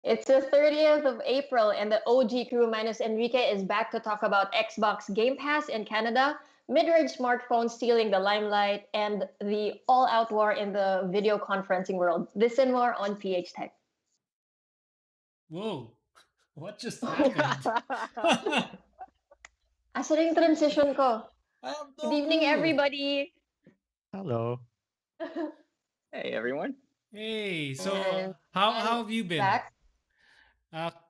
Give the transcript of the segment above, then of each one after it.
It's the 30th of April, and the OG crew minus Enrique is back to talk about Xbox Game Pass in Canada, mid-range smartphones stealing the limelight, and the all-out war in the video conferencing world. This and more on PHTech. Whoa, what just happened? I Asa na yung transition ko? have Good no evening, clue. everybody. Hello. Hey, everyone. Hey, so And how have you been? back.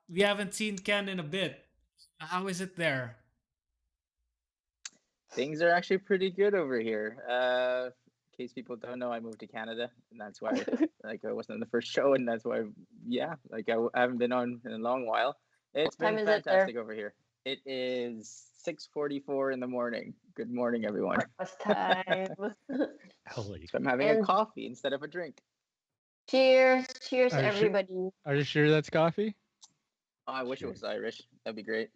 We haven't seen Ken in a bit. How is it there? Things are actually pretty good over here. In case people don't know, I moved to Canada, and that's why I wasn't on the first show, and that's why I haven't been on in a long while. It's What time been is it there? fantastic over here. It is 6:44 in the morning. Good morning, everyone. Breakfast time. Holy. So I'm having a And- coffee instead of a drink. Cheers, cheers, Are you sure- everybody. Are you sure that's coffee? Oh, I wish it was Irish. That'd be great.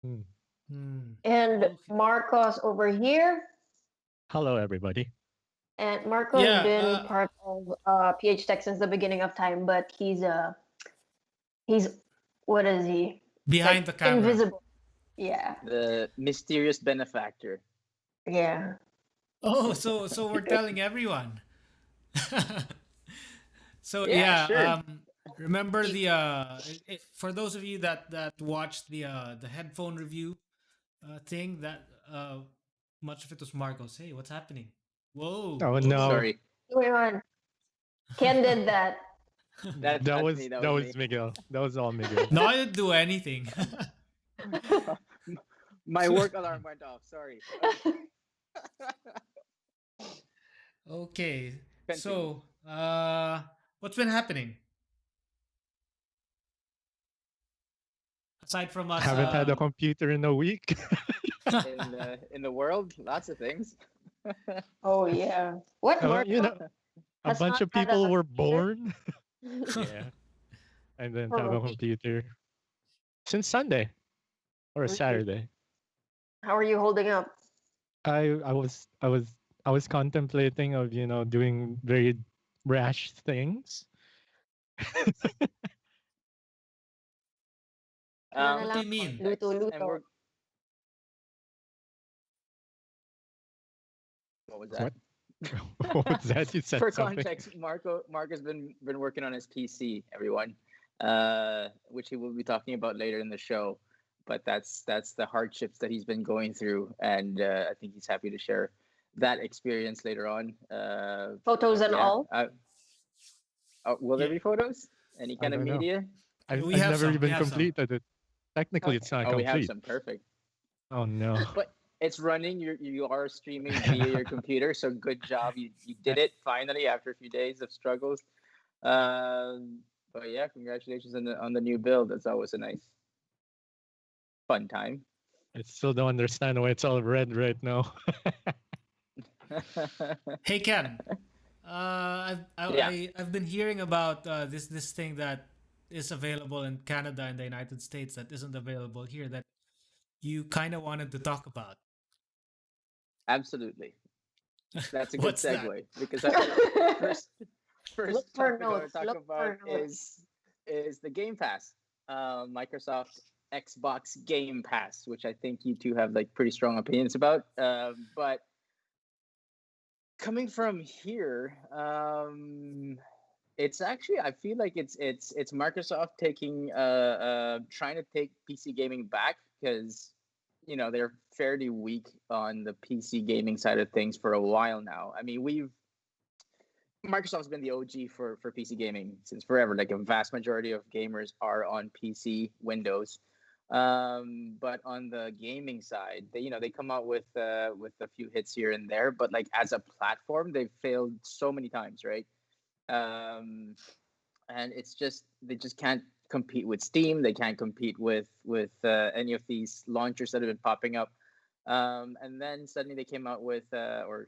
And Okay. Marcos over here. Hello, everybody. And Marco's Yeah, been part of PHTech since the beginning of time, but he's what is he? Behind the camera. Invisible. Yeah, The mysterious benefactor. yeah. Oh, so we're telling everyone. So Yeah, sure. remember the for those of you that watched the headphone review thing, that much of it was Marcos. Hey, what's happening? Whoa. Oh, whoa. no. Sorry. Going on. Ken did that. That's That was me. that was Miguel. That was all Miguel. No, I didn't do anything. My work alarm went off. Sorry. Okay. Continue. So, what's been happening? Aside from us, Haven't had a computer in a week. in the world, lots of things. Oh yeah. What Well, Marco? you know, a has bunch not of had a people were computer? born. Yeah. And then For have a a week. computer since Sunday or Really? Saturday. How are you holding up? I was contemplating of doing very rash things. Ano na What do lang, you mean? luto-luto. And we're. What was that? What was that? You said For something. context, Mark has been working on his PC, everyone, which he will be talking about later in the show. But that's the hardships that he's been going through, and I think he's happy to share that experience later on. Photos and all. Will there Yeah. be photos? Any kind of don't know. media? I've We have never some, we even have some. completed it. Technically, it's not Oh, we have complete. some. Perfect. Oh no. But it's running. You are streaming via your computer, so good job. You did it finally after a few days of struggles. But yeah, congratulations on the new build. That's always a nice, fun time. I still don't understand why it's all red right now. Hey Ken, Yeah. I've been hearing about this thing that is available in Canada and the United States that isn't available here, that you kind of wanted to talk about. Absolutely. That's a good What's that? segue because first Look for topic I want notes, to talk look about for notes. is the Game Pass, Microsoft Xbox Game Pass, which I think you two have like pretty strong opinions about. But coming from here, it's actually I feel like it's Microsoft taking trying to take PC gaming back because they're fairly weak on the PC gaming side of things for a while now. I mean, Microsoft's been the OG for PC gaming since forever. Like a vast majority of gamers are on PC, Windows. But on the gaming side, they come out with a few hits here and there. But like as a platform, they've failed so many times, right? And it's just they just can't compete with Steam. They can't compete with any of these launchers that have been popping up. And then suddenly they came out with or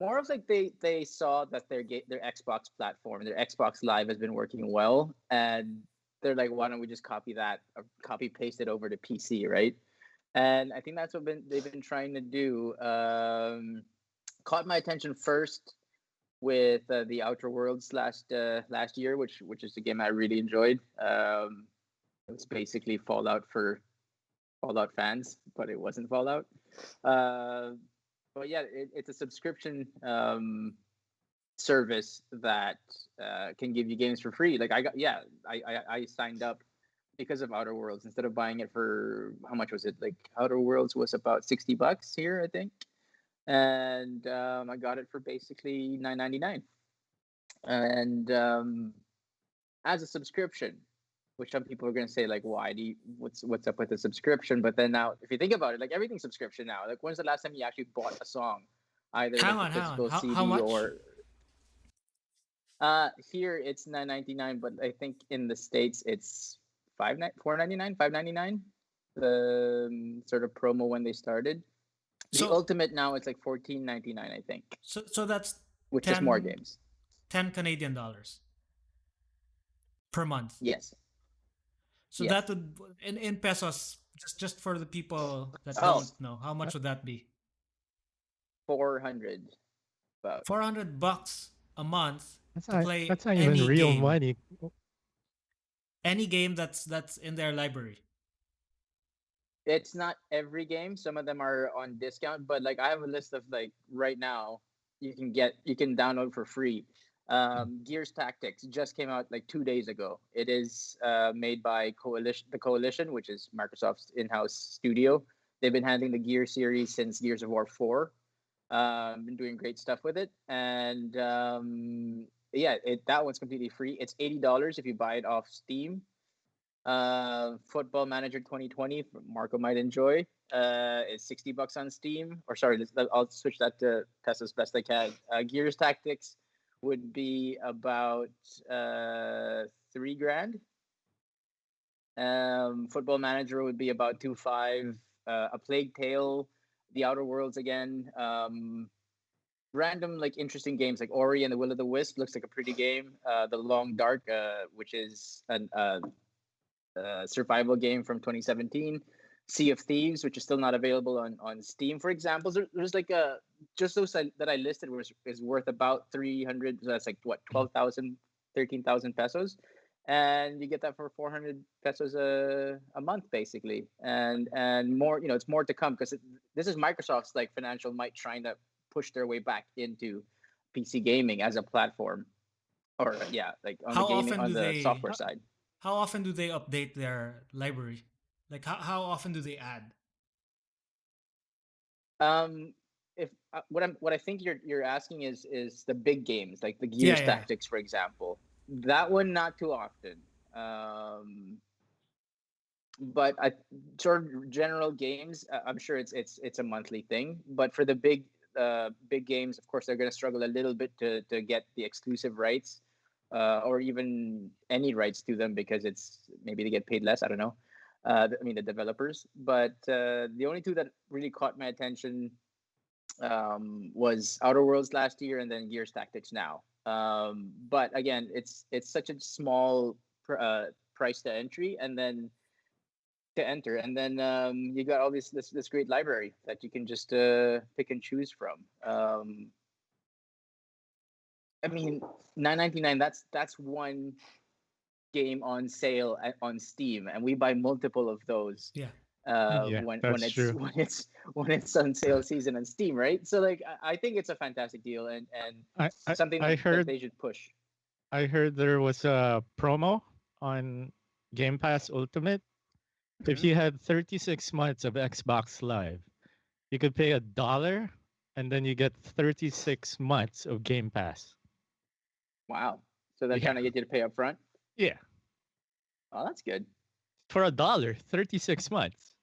more of like they saw that their Xbox platform, their Xbox Live has been working well, and they're like, why don't we just copy that or copy paste it over to PC, right? And I think that's what they've been trying to do. Caught my attention first with the Outer Worlds last year, which is a game I really enjoyed. It was basically Fallout for Fallout fans, but it wasn't Fallout. But yeah, it's a subscription service that can give you games for free. Like I signed up because of Outer Worlds instead of buying it for how much was it? Like Outer Worlds was about $60 here, I think, and I got it for basically $9.99, and as a subscription. Which some people are going to say, like, why do you, what's up with the subscription? But then now, if you think about it, like everything's subscription now. Like, when's the last time you actually bought a song, either Hang like on, a hang on. physical How CD much? or here it's $9.99, but I think in the States it's $4.99, $5.99. The sort of promo when they started. The So ultimate now it's like $14.99, I think, so that's which is more 10, games. 10 Canadian dollars per month. Yes. So Yes. that would in pesos, just for the people that Oh. don't know, how much would that be? 400 about. $400 a month to play That's not even any real game. money. Any game that's in their library. It's not every game. Some of them are on discount, but like I have a list of like right now you can download for free. Gears Tactics just came out like 2 days ago. It is made by the Coalition, which is Microsoft's in-house studio. They've been handling the Gear series since Gears of War 4. Been doing great stuff with it, and yeah, that one's completely free. It's $80 if you buy it off Steam. Football Manager 2020, Marco might enjoy. It's $60 on Steam. Or sorry, I'll switch that to test as best I can. Gears Tactics would be about $3,000. Football Manager would be about 2.5. A Plague Tale, The Outer Worlds again. Random like interesting games like Ori and the Will of the Wisp looks like a pretty game. The Long Dark, which is an survival game from 2017. Sea of Thieves, which is still not available on Steam, for example. There's like just those that I listed is worth about 300. So that's like what 12,000, 13,000 pesos, and you get that for 400 pesos a month basically, and more. It's more to come because this is Microsoft's like financial might trying to push their way back into PC gaming as a platform, or like on the gaming on the software side. How often do they update their library? Like how often do they add? If what I think you're asking is the big games like the Gears Tactics, for example. That one not too often. But sort of general games, I'm sure it's a monthly thing. But for the big games, of course, they're going to struggle a little bit to get the exclusive rights. Or even any rights to them because it's maybe they get paid less. I don't know. I mean the developers, but the only two that really caught my attention was Outer Worlds last year and then Gears Tactics now. But again, it's such a small price to entry and then to enter, and then you got all this great library that you can just pick and choose from. I mean, $9.99. That's one game on sale on Steam, and we buy multiple of those. Yeah. When that's true. when it's on sale season on Steam, right? So like, I think it's a fantastic deal and something that they should push. I heard there was a promo on Game Pass Ultimate. Mm-hmm. If you had 36 months of Xbox Live, you could pay $1, and then you get 36 months of Game Pass. Wow. So they're trying to get you to pay up front? Yeah. Oh, that's good. For $1, 36 months.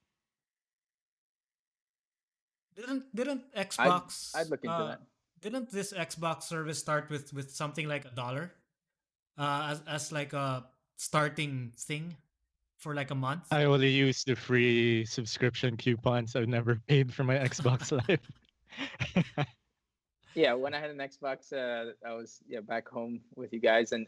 Didn't Xbox I'd look into that. Didn't this Xbox service start with something like $1? As like a starting thing for like a month? I only use the free subscription coupons. I've never paid for my Xbox Live. Yeah, when I had an Xbox, I was back home with you guys, and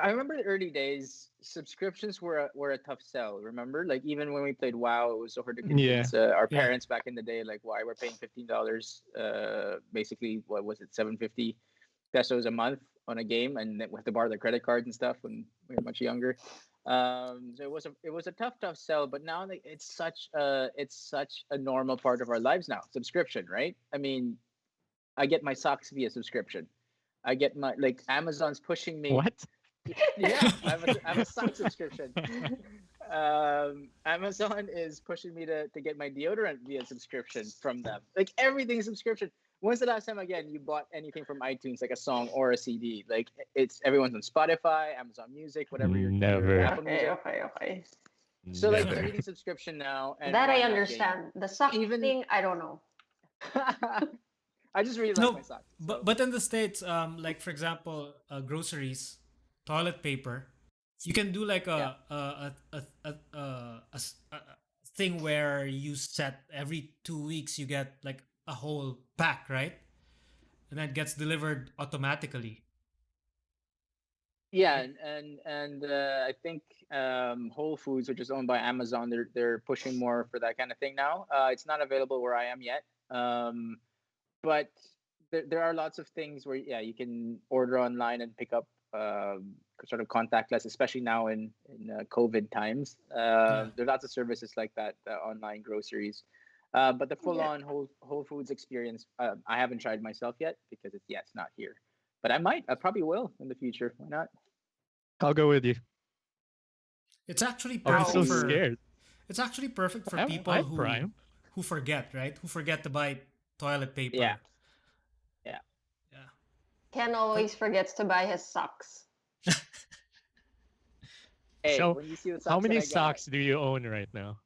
I remember the early days. Subscriptions were a tough sell. Remember, like even when we played WoW, it was so hard to Yeah. convince our Yeah. parents back in the day, like why we're paying $15. Basically, what was it, 750 pesos a month on a game, and then we have to borrow their credit cards and stuff when we were much younger. So it was a tough sell, but now like, it's such a normal part of our lives now. Subscription, right? I mean, I get my socks via subscription. I get my like Amazon's pushing me. What? Yeah, I have a sock subscription. Amazon is pushing me to get my deodorant via subscription from them. Like everything is subscription. When's the last time again you bought anything from iTunes, like a song or a CD? Like it's everyone's on Spotify, Amazon Music, whatever your Never. Apple Okay, Music. okay. So like Never. everything subscription now. And That why I not understand. The sock Even- thing, I don't know. game? I just really like No, my socks. but in the States, like for example, groceries, toilet paper, you can do like a thing where you set every 2 weeks you get like a whole pack, right? And that gets delivered automatically. Yeah, and I think Whole Foods, which is owned by Amazon, they're pushing more for that kind of thing now. It's not available where I am yet, but there are lots of things where you can order online and pick up sort of contactless, especially now in COVID times. There are lots of services like that, online groceries. But the full-on Whole Foods experience, I haven't tried myself yet because it's not here. But I probably will in the future. Why not? I'll go with you. It's actually I'm perfect so for scared. it's actually perfect for I'm people Prime. who forget, right? Who forget to buy toilet paper. Yeah. Yeah. Ken always forgets to buy his socks. Hey, So, when you see the socks How many that I got, socks do you own right now?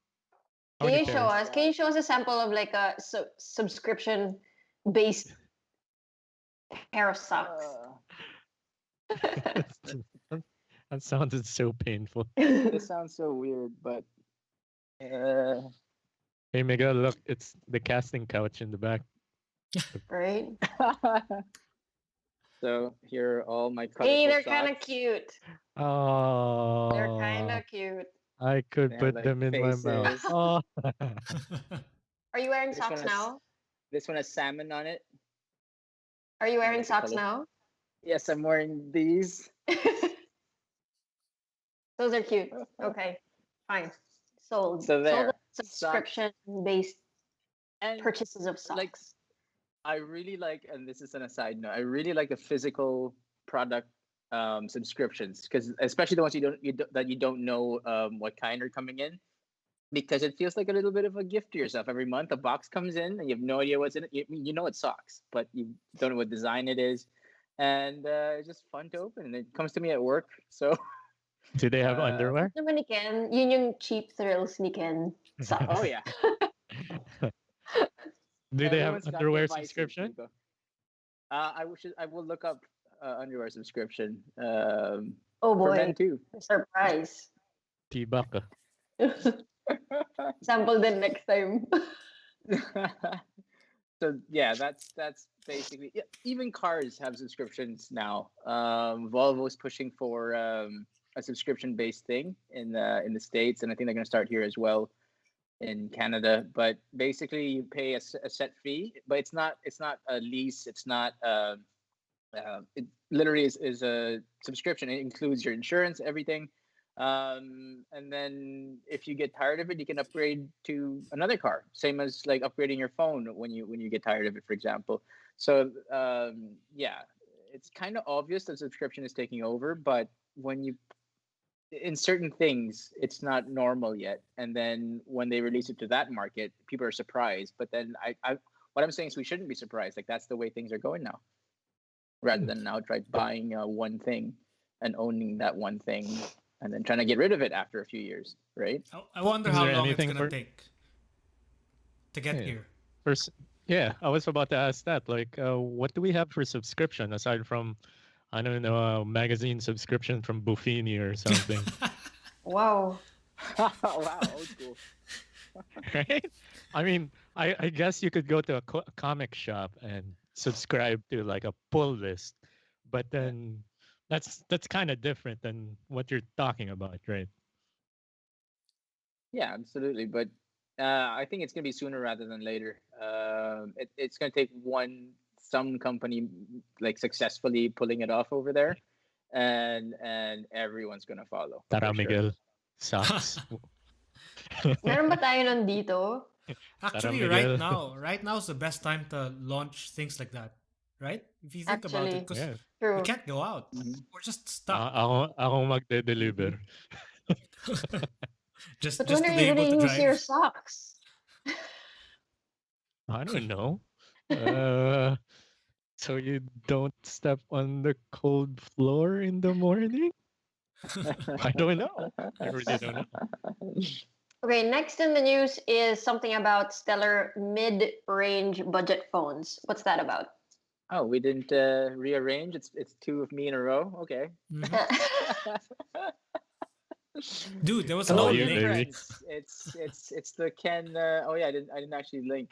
How Can many you show pairs? us? Can you show us a sample of like a subscription based pair of socks? That sounded so painful. this sounds so weird, but Hey, Miguel, look, it's the casting couch in the back. Right? so here are all my colorful Hey, they're socks. kind of cute. Oh, They're kind of cute. I could They have, put like, them in my mouth. faces. Oh, Are you wearing This socks one has- now? This one has salmon on it. Are you wearing like the socks color. now? Yes, I'm wearing these. Those are cute. Okay, fine. Sold. So Sold there, the subscription based And purchases of socks. like I really like, and this is an aside note, I really like the physical product subscriptions, because especially the ones that you don't know what kind are coming in, because it feels like a little bit of a gift to yourself every month. A box comes in and you have no idea what's in it. You know it's socks, but you don't know what design it is, and it's just fun to open. And it comes to me at work, so do they have underwear? Naman ni Ken, yun yung cheap thrills ni Ken. Socks. oh yeah. Do they have Everyone's got underwear their vices, subscription? Miko. I will look up underwear subscription Oh for boy, men too. surprise. Tibaka. Sample then next time. So yeah, that's basically, yeah, even cars have subscriptions now. Volvo's pushing for a subscription based thing in the States, and I think they're going to start here as well in Canada. But basically, you pay a set fee, but it's not a lease. It's not. It literally is a subscription. It includes your insurance, everything. And then if you get tired of it, you can upgrade to another car. Same as like upgrading your phone when you get tired of it, for example. So yeah, it's kind of obvious that subscription is taking over, but when you in certain things it's not normal yet, and then when they release it to that market, people are surprised. But then I what I'm saying is we shouldn't be surprised. Like that's the way things are going now, rather than outright buying one thing and owning that one thing and then trying to get rid of it after a few years, right? I wonder Is how there long it's anything gonna for- take to get Yeah. here. Yeah, I was about to ask that. Like, what do we have for subscription aside from, I don't know, a magazine subscription from Buffini or something, Wow. Wow, old school. right? I mean, I guess you could go to a comic shop and subscribe to like a pull list, but then That's kind of different than what you're talking about, right? Yeah, absolutely. But I think it's going to be sooner rather than later. It's going to take some company like successfully pulling it off over there, and everyone's going to follow Tara for sure. Miguel sucks. Meron ba tayo nandito? Tara Actually, Miguel. right now is the best time to launch things like that, right? If you think about it, Actually, because Yeah. we true. can't go out, Mhm. we're just stuck. Ako magde-deliver. But when Just are to you be able to gonna use your drive. socks? I don't know. Uh, so you don't step on the cold floor in the morning? I don't know. I really don't know. Okay, next in the news is something about stellar mid-range budget phones. What's that about? Oh, we didn't rearrange. It's two of me in a row. Okay. Mhm. Dude, there was So no All no you, link. baby. difference. It's the Ken. Oh yeah, I didn't actually link.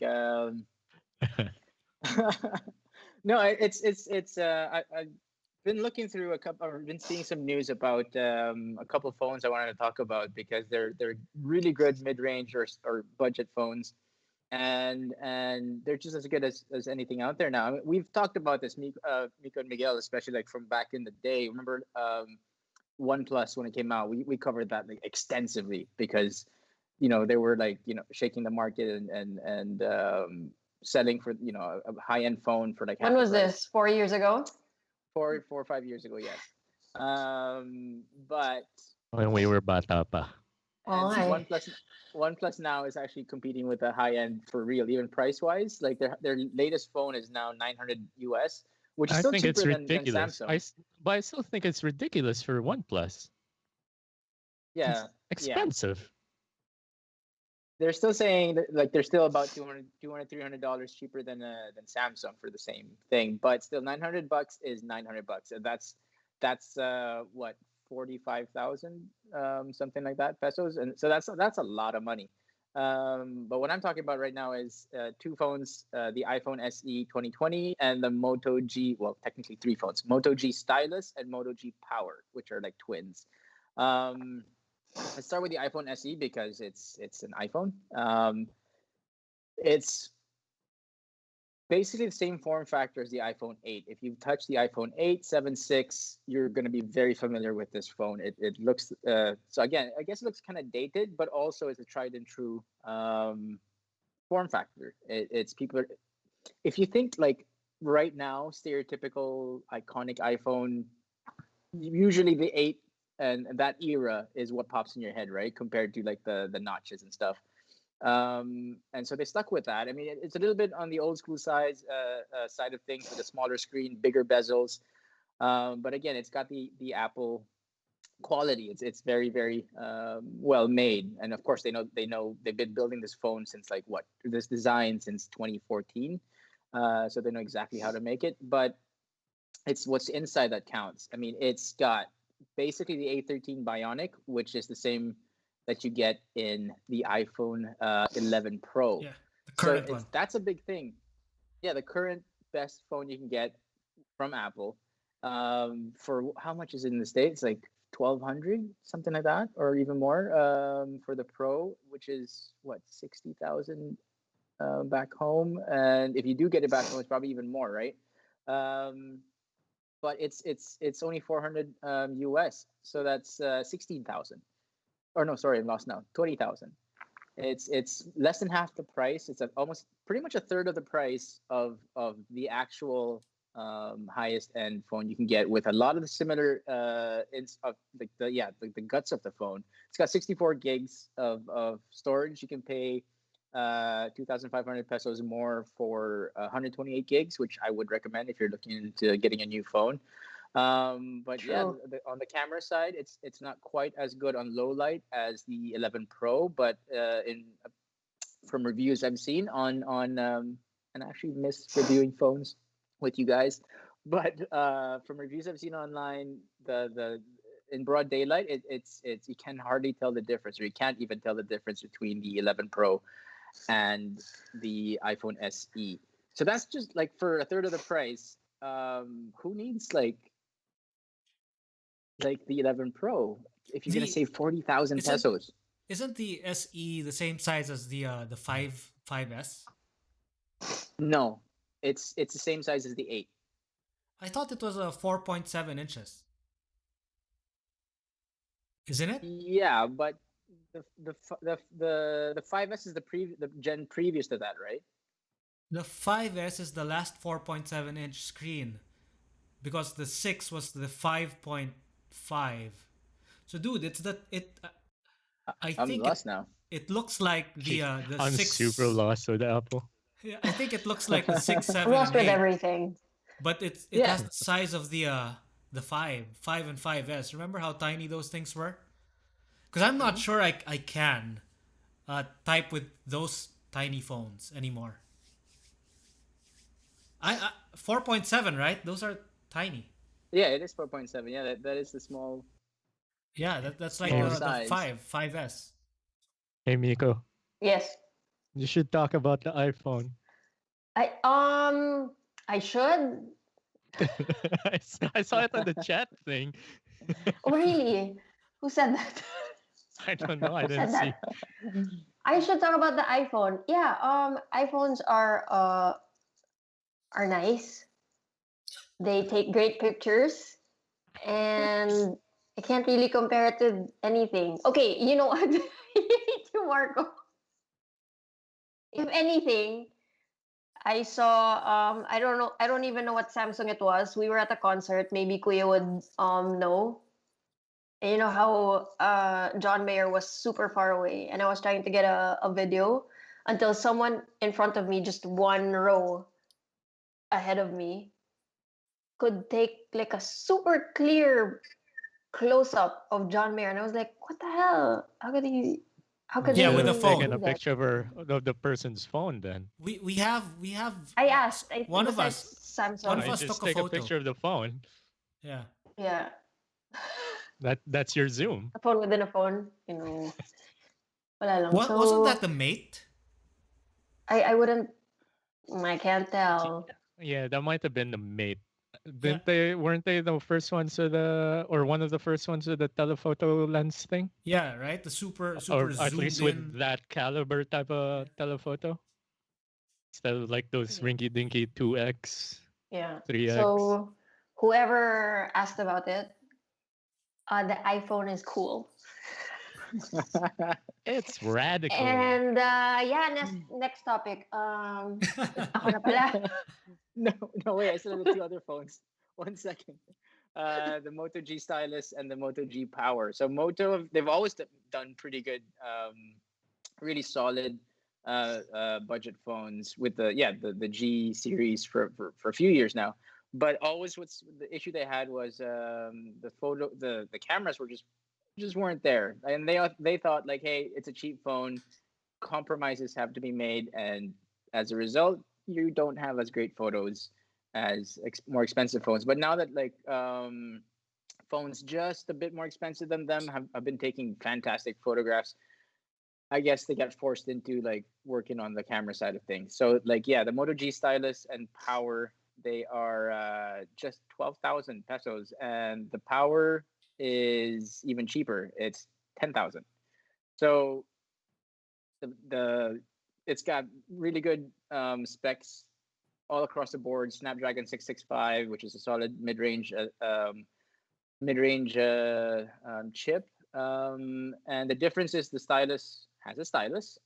No, it's. I've been looking through a couple. Or been seeing some news about a couple of phones I wanted to talk about because they're really good mid range or budget phones, and they're just as good as anything out there now. I mean, we've talked about this, Miko and Miguel, especially like from back in the day. Remember OnePlus when it came out? We covered that like extensively because they were like shaking the market and selling for a high end phone for like When half the was price. this? 4 years ago? 4 or 5 years ago, yes. But When we were bata pa. Oh, and hi. OnePlus now is actually competing with the high end for real, even price wise. Like their latest phone is now 900 US, which is I still think it's cheaper than ridiculous. Samsung. But I still think it's ridiculous for OnePlus. Yeah, It's yeah. expensive. They're still saying that, like they're still about 200 $300 cheaper than Samsung for the same thing, but still $900 is $900, and that's what 45,000 something like that pesos, and so that's a lot of money. But what I'm talking about right now is two phones, the iPhone SE 2020 and the Moto G. Well, technically three phones: Moto G Stylus and Moto G Power, which are like twins. Um, let's start with the iPhone SE because it's an iPhone. It's basically the same form factor as the iPhone 8. If you've touched the iPhone 8, 7, 6, you're going to be very familiar with this phone. It looks so again, I guess it looks kind of dated, but also it's a tried and true form factor. It's people are, if you think like right now, stereotypical iconic iPhone, usually the 8 and that era is what pops in your head, right? Compared to like the notches and stuff. And so they stuck with that. I mean, it's a little bit on the old school side of things with a smaller screen, bigger bezels. But again, it's got the Apple quality. It's very very well made, and of course they know they've been building this phone since like what this design since 2014. So they know exactly how to make it, but it's what's inside that counts. I mean, it's got basically the A13 Bionic, which is the same that you get in the iPhone 11 Pro. Yeah, the So current one. that's a big thing. Yeah, the current best phone you can get from Apple. For how much is it in the States? Like 1,200, something like that, or even more. For the Pro, which is what 60,000 back home, and if you do get it back home, it's probably even more, right? Um, but it's only 400 US, so that's 16,000. Or no, sorry, I'm lost now. 20,000. It's less than half the price. It's almost pretty much a third of the price of the actual highest end phone you can get, with a lot of the similar of the guts of the phone. It's got 64 gigs of storage. You can pay 2,500 pesos more for 128 gigs, which I would recommend if you're looking into getting a new phone. But yeah, True. on the camera side, it's not quite as good on low light as the 11 Pro, but in from reviews I've seen on and I actually miss reviewing phones with you guys, but from reviews I've seen online, the in broad daylight, it's you can hardly tell the difference, or you can't even tell the difference between the 11 Pro and the iPhone SE. So that's just like for a third of the price. Who needs like like the 11 Pro if you're gonna The save 40,000 isn't pesos. isn't the SE the same size as the 5S? No, it's the same size as the 8. I thought it was a 4.7 inches. Isn't it? Yeah, but the 5S is the gen previous to that, right? The 5S is the last 4.7 inch screen because the 6 was the 5.5. So dude, it's that it I I'm think lost now. it looks like the I'm super 6. lost with Apple. Yeah, I think it looks like the 6, I'm 7 lost and with 8, everything. but it Yeah. has the size of the 5 and 5S. Remember how tiny those things were? Because I'm not Mhm. sure I can type with those tiny phones anymore. I 4.7, right? Those are tiny. Yeah, it is 4.7. Yeah, that is the Yeah, that's like small Hey, the size. 5S. hey Miko, Yes. you should talk about the iPhone. I um I should. I saw it on the chat thing. Oh really? Who said that? I don't know. I Who didn't said see. that? I should talk about the iPhone. Yeah, iPhones are nice. They take great pictures, and I can't really compare it to anything. Okay, you know what? To Marco. If anything, I saw I don't know, I don't even know what Samsung it was. We were at a concert, maybe Kuya would know. And you know how John Mayer was super far away, and I was trying to get a video until someone in front of me, just one row ahead of me, could take like a super clear close up of John Mayer, and I was like, "What the hell? How could he? How You could Yeah, should with have a they taken phone. a do that?" picture of the person's phone then. We have I asked. It one was of like us one No, of Samsung. you us just took a take a photo. picture of the phone. Yeah. Yeah, That's your zoom. a phone within a phone. You know, wala lang. What wasn't that So the Mate? I wouldn't. I can't Y- tell. Yeah, that might have been the mate. Yeah. Didn't they? Weren't they the first ones with the, or one of the first ones with the telephoto lens thing, Yeah, right? The super or at zoomed least with in. that caliber type Yeah. of telephoto, instead of like those Yeah. rinky dinky 2x, Yeah. 3x. So whoever asked about it, the iPhone is cool. It's radical. And yeah, next topic. Ako na pala. No, no, wait. I still have the two other phones. 1 second. The Moto G stylus and the Moto G Power. So Moto, they've always done pretty good, really solid budget phones with the G series for a few years now. But always, what's the issue they had was the cameras were just weren't there, and they thought like, hey, it's a cheap phone, compromises have to be made, and as a result, you don't have as great photos as more expensive phones. But now that like phones just a bit more expensive than them have been taking fantastic photographs, I guess they got forced into like working on the camera side of things. So like yeah, the Moto G stylus and Power, they are just 12,000 pesos, and the Power is even cheaper. It's 10,000. So the it's got really good specs all across the board. Snapdragon 665, which is a solid mid-range chip. And the difference is the stylus has a stylus,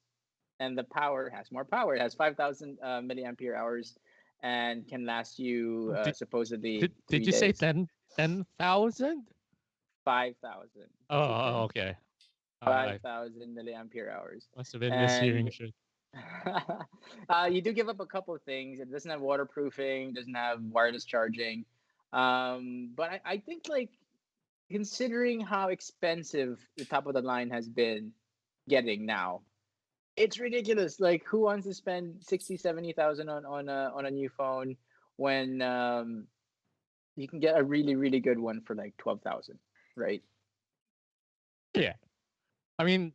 and the Power has more power. It has 5,000 milliampere hours, and can last you Did, supposedly did 3 you say days. 10,000? 5,000. Oh, Is it 10? okay. I 5,000 milliampere hours. must have been mishearing And shit. you do give up a couple of things. It doesn't have waterproofing, doesn't have wireless charging. But I think like considering how expensive the top of the line has been getting now, it's ridiculous. Like who wants to spend 60, 70,000 on a new phone when you can get a really, really good one for like 12,000, right? Yeah. I mean,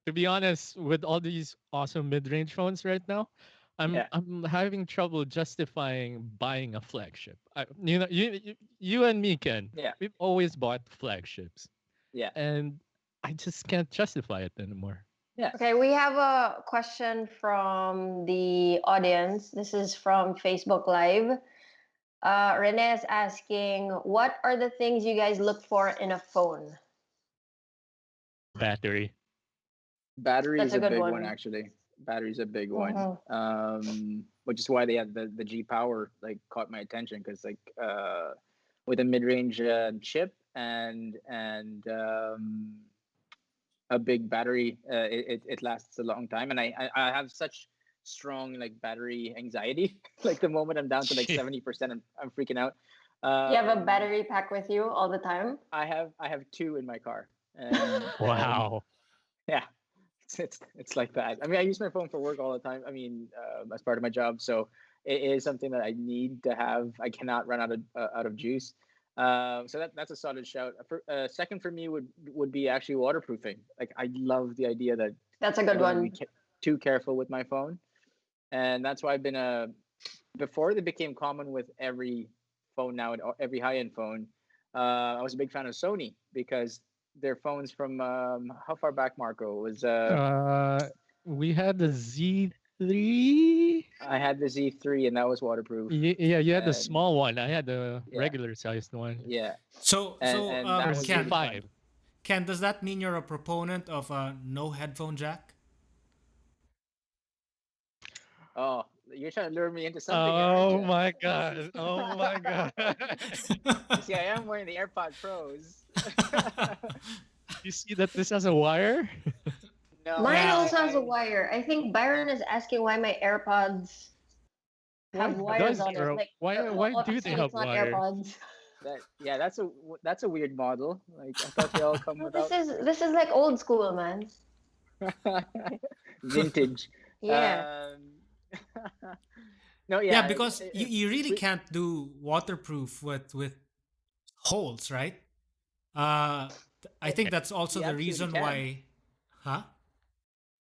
to be honest, with all these awesome mid-range phones right now, I'm having trouble justifying buying a flagship. You and me, Ken. Yeah. We've always bought flagships, Yeah. and I just can't justify it anymore. Yeah. Okay, we have a question from the audience. This is from Facebook Live. Renee is asking, what are the things you guys look for in a phone? Battery. Battery That's is a a good big one. one, actually. Battery's a big one. Mhm. Which is why they had the G Power like caught my attention because like with a mid range chip and a big battery, it lasts a long time. And I have such strong like battery anxiety. Like the moment I'm down to like Shit. 70%, I'm freaking out. You have a Um, battery pack with you all the time? I have two in my car, and Wow. yeah, it's like that. I mean, I use my phone for work all the time. I mean, as part of my job, so it is something that I need to have. I cannot run out of juice. So that's a solid shout. Second for me would be actually waterproofing. Like I love the idea that That's a I good don't have to be one. too careful with my phone, and that's why I've been before they became common with every phone now, every high end phone. I was a big fan of Sony because their phones from how far back, Marco? Was We had the Z3. I had the Z3 and that was waterproof. Yeah, you had the And small one. I had the yeah, regular sized one. yeah, So and Or that was really Z5. fun. Ken, does that mean you're a proponent of no headphone jack? Oh, you're trying to lure me into something here, aren't Oh you? my god. Oh my god. You see, I am wearing the AirPod Pros. You see that this has a wire? No, Mine Yeah. also has a wire. I think Byron is asking why my AirPods have What wires does on it. their Like, why do they obviously have it's not wire? AirPods. that's a weird model. Like I thought they all come No, without this is like old school, man. vintage. Yeah. Um, no, Yeah, yeah, because you really we, can't do waterproof with holes, right? Uh, I think that's also you the absolutely reason can. why. Huh?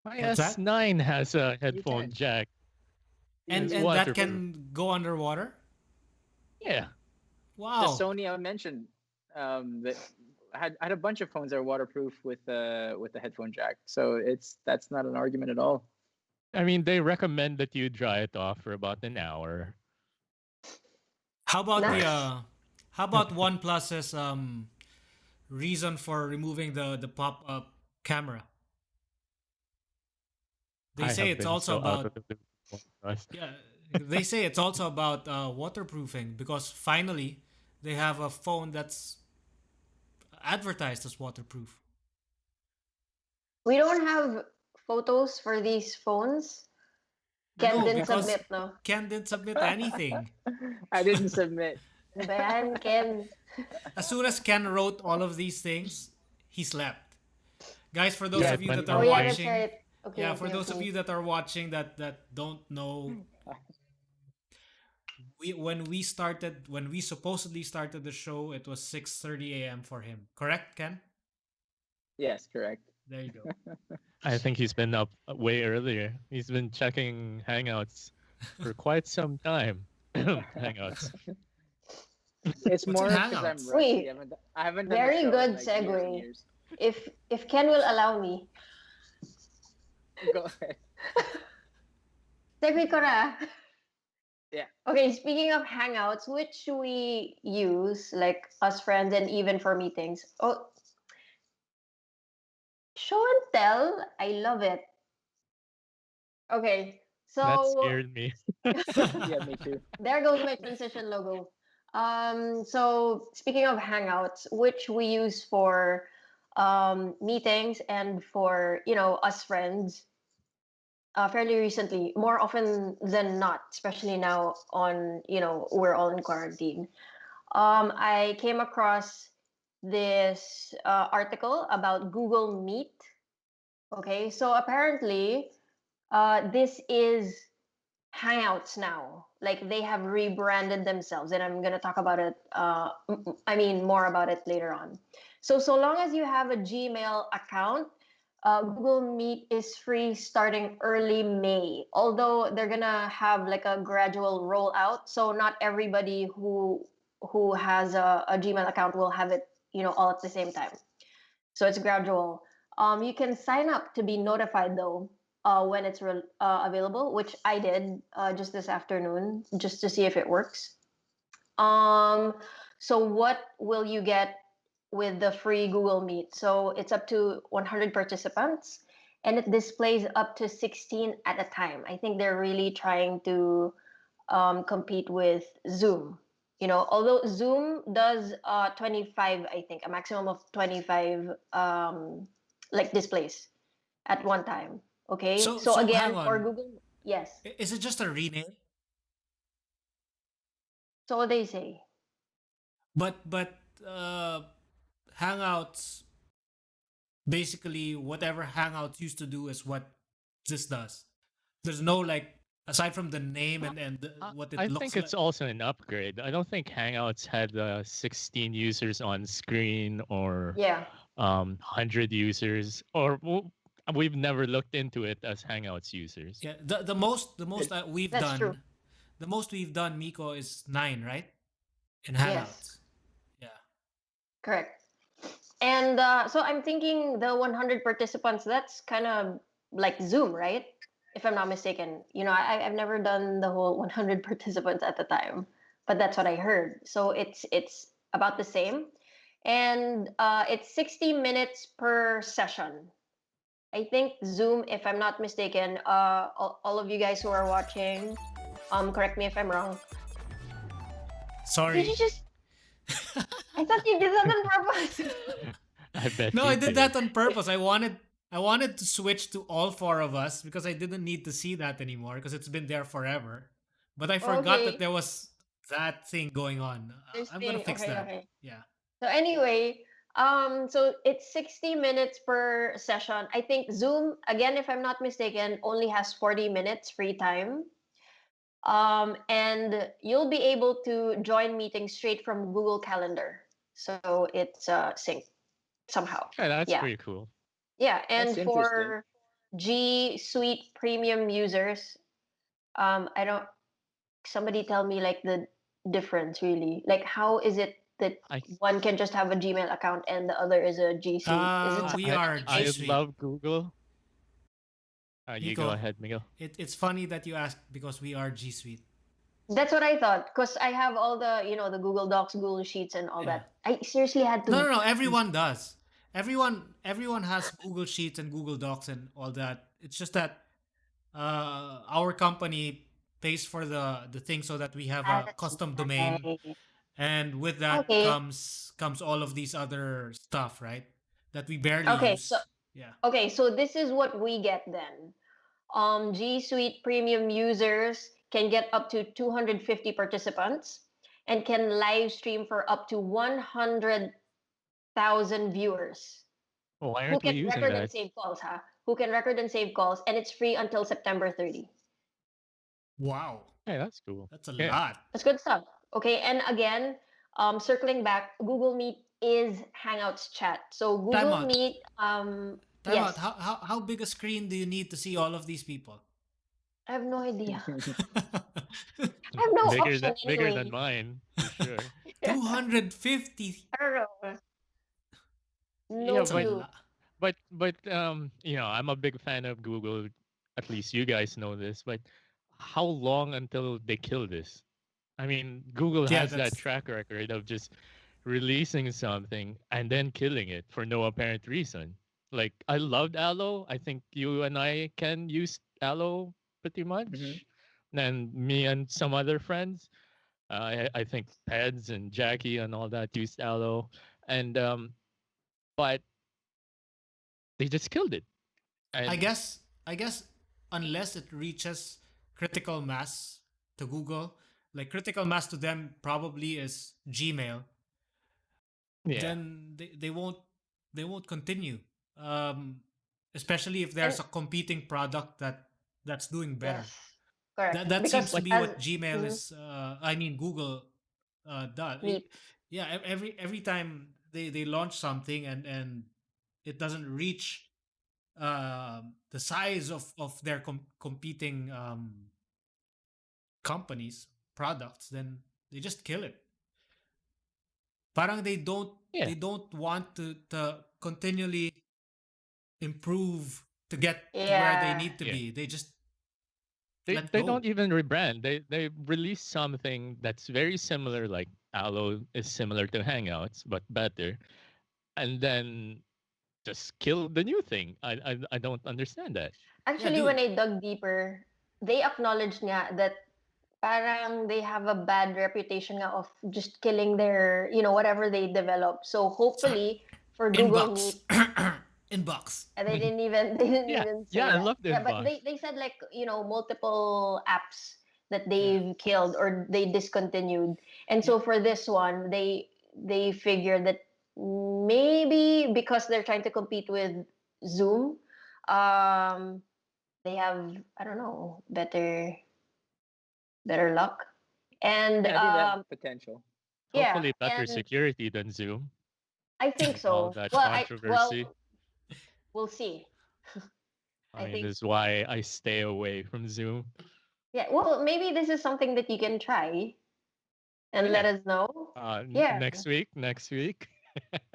My What's that? S9 has a You headphone can. jack. And It's You and that waterproof. can go underwater. Yeah. the Wow. Sony I mentioned that had a bunch of phones that are waterproof with the headphone jack. So that's not an argument at all. I mean, they recommend that you dry it off for about an hour. How about the Nice. how about OnePlus's reason for removing the pop up camera? They I say have it's been also so out of about, the loop with OnePlus. yeah. They say it's also about waterproofing because finally they have a phone that's advertised as waterproof. We don't have photos for these phones. Ken No, didn't because submit, no. Ken didn't submit anything. I didn't submit. Ano ba yan, Ken? As soon as Ken wrote all of these things, he slept. Guys, for those Yeah, of it you went that Oh are yeah, nothing. that's watching, right. Okay, yeah, for okay, those of okay. you that are watching that don't know, when we supposedly started the show, it was 6:30 a.m. for him. Correct, Ken? Yes, correct. There you go. I think he's been up way earlier. He's been checking Hangouts for quite some time. Hangouts. It's What's in more because I'm Hangouts? rusty. Wait, I haven't done the very show in good like years and segue. years. If Ken will allow me. Go ahead. Segue ko na. Yeah. Okay, speaking of Hangouts, which we use, like us friends and even for meetings. Oh, show and tell. I love it. Okay, That so scared me. Yeah, me too. there goes my transition logo. So speaking of Hangouts, which we use for meetings and for us friends, fairly recently, more often than not, especially now on we're all in quarantine. I came across this article about Google Meet. Okay, so apparently, this is Hangouts now. Like they have rebranded themselves, and I'm gonna talk about it. I mean more about it later on. So long as you have a Gmail account, Google Meet is free starting early May, although they're gonna have like a gradual rollout. So not everybody who has a Gmail account will have it, all at the same time. So it's gradual. You can sign up to be notified though when it's available, which I did just this afternoon, just to see if it works. Um, so what will you get with the free Google Meet? So it's up to 100 participants and it displays up to 16 at a time. I think they're really trying to compete with Zoom. Although Zoom does 25, I think, a maximum of 25 like displays at one time. Okay. So So so hang again, for on. Google, yes. Is it just a rename? So they say. But Hangouts, basically whatever Hangouts used to do is what this does. There's no like, aside from the name what it I looks think like. it's also an upgrade. I don't think Hangouts had 16 users on screen or Yeah. 100 users, or we've never looked into it as Hangouts users. Yeah, the most that we've That's true. done, the most we've done, Miko, is 9, right? In Yes. Hangouts. Yeah. Correct. And so I'm thinking the 100 participants, that's kind of like Zoom, right? If I'm not mistaken. I've never done the whole 100 participants at the time, but that's what I heard. So it's about the same. And it's 60 minutes per session. I think Zoom, if I'm not mistaken, all of you guys who are watching, correct me if I'm wrong. Did Sorry. you just? I thought you did that on purpose. I bet No, you I did did. that on purpose. I wanted to switch to all four of us because I didn't need to see that anymore because it's been there forever. But I forgot that Okay, there was that thing going on. this I'm gonna thing. fix Okay, that. okay. Yeah. So anyway, so it's 60 minutes per session. I think Zoom, again, if I'm not mistaken, only has 40 minutes free time. And you'll be able to join meetings straight from Google Calendar. So it's synced somehow. Yeah, that's Yeah. pretty cool. Yeah. That's And interesting. for G Suite premium users, I don't, somebody tell me like the difference really. Like, how is it that I one can just have a Gmail account and the other is a G Suite? Is it We something I are like G I Suite. love Google. You go Miko, ahead, Miguel. it's funny that you asked because we are G Suite. That's what I thought because I have all the Google Docs, Google Sheets, and all Yeah. that. I seriously had No, to. no, no. Everyone does. Everyone has Google Sheets and Google Docs and all that. It's just that our company pays for the thing so that we have a That's custom domain, right. and with that Okay. comes all of these other stuff, right? That we barely Okay. So use. Yeah. this is what we get then. G Suite premium users can get up to 250 participants and can live stream for up to 100,000 viewers Why who aren't we can using record and that? save calls, huh? Who can record and save calls, and it's free until September 30. Wow. Hey, that's cool. That's a Yeah. lot. That's good stuff. Okay, and again, circling back, Google Meet is Hangouts chat. So Time Google out. Meet, Time out. yes, How big a screen do you need to see all of these people? I have no idea. I have no option Bigger than anyway. mine, for sure. 250. I don't know. Yeah, No That's a clue. lot. I'm a big fan of Google. At least you guys know this, but how long until they kill this? I mean, Google Yeah, has that that's track record of just releasing something and then killing it for no apparent reason. Like, I loved Allo. I think you and I can use Allo pretty Mhm. much. And me and some other friends, I think Peds and Jackie and all that used Allo. And but they just killed it. I And guess I guess unless it reaches critical mass to Google, like critical mass to them probably is Gmail, yeah, then they won't continue. Um, Especially if And there's a competing product that's doing better. yes, correct. That seems Because to but be as what Gmail mhm, is. I mean Google does. Meet, Yeah, every time they launch something and it doesn't reach the size of their competing companies products, then they just kill it. Parang Yeah. they don't want to continually improve to get to where they Yeah. need to Yeah. be. They just They let they go. don't even rebrand. They release something that's very similar, like Allo is similar to Hangouts, but better, and then just kill the new thing. I don't understand that. Yeah, Actually, when dude. I dug deeper, they acknowledged nga that parang they have a bad reputation nga of just killing their, whatever they develop. So Sorry. hopefully for Google Inbox. Meet, Inbox. and they didn't even they didn't Yeah, even yeah, say I that. love the Yeah, but inbox. they said like, multiple apps that Yeah. they've killed or they discontinued. And Yeah. so for this one, they figured that maybe because they're trying to compete with Zoom, um they have, I don't know, better luck. And Yeah, I think they have potential. yeah, Hopefully, better and security than Zoom I think with all so. that Well, controversy. we'll see. I I mean, think this is why I stay away from Zoom. yeah. Well, maybe this is something that you can try and let Yeah. us know. Yeah. Next week. Next week.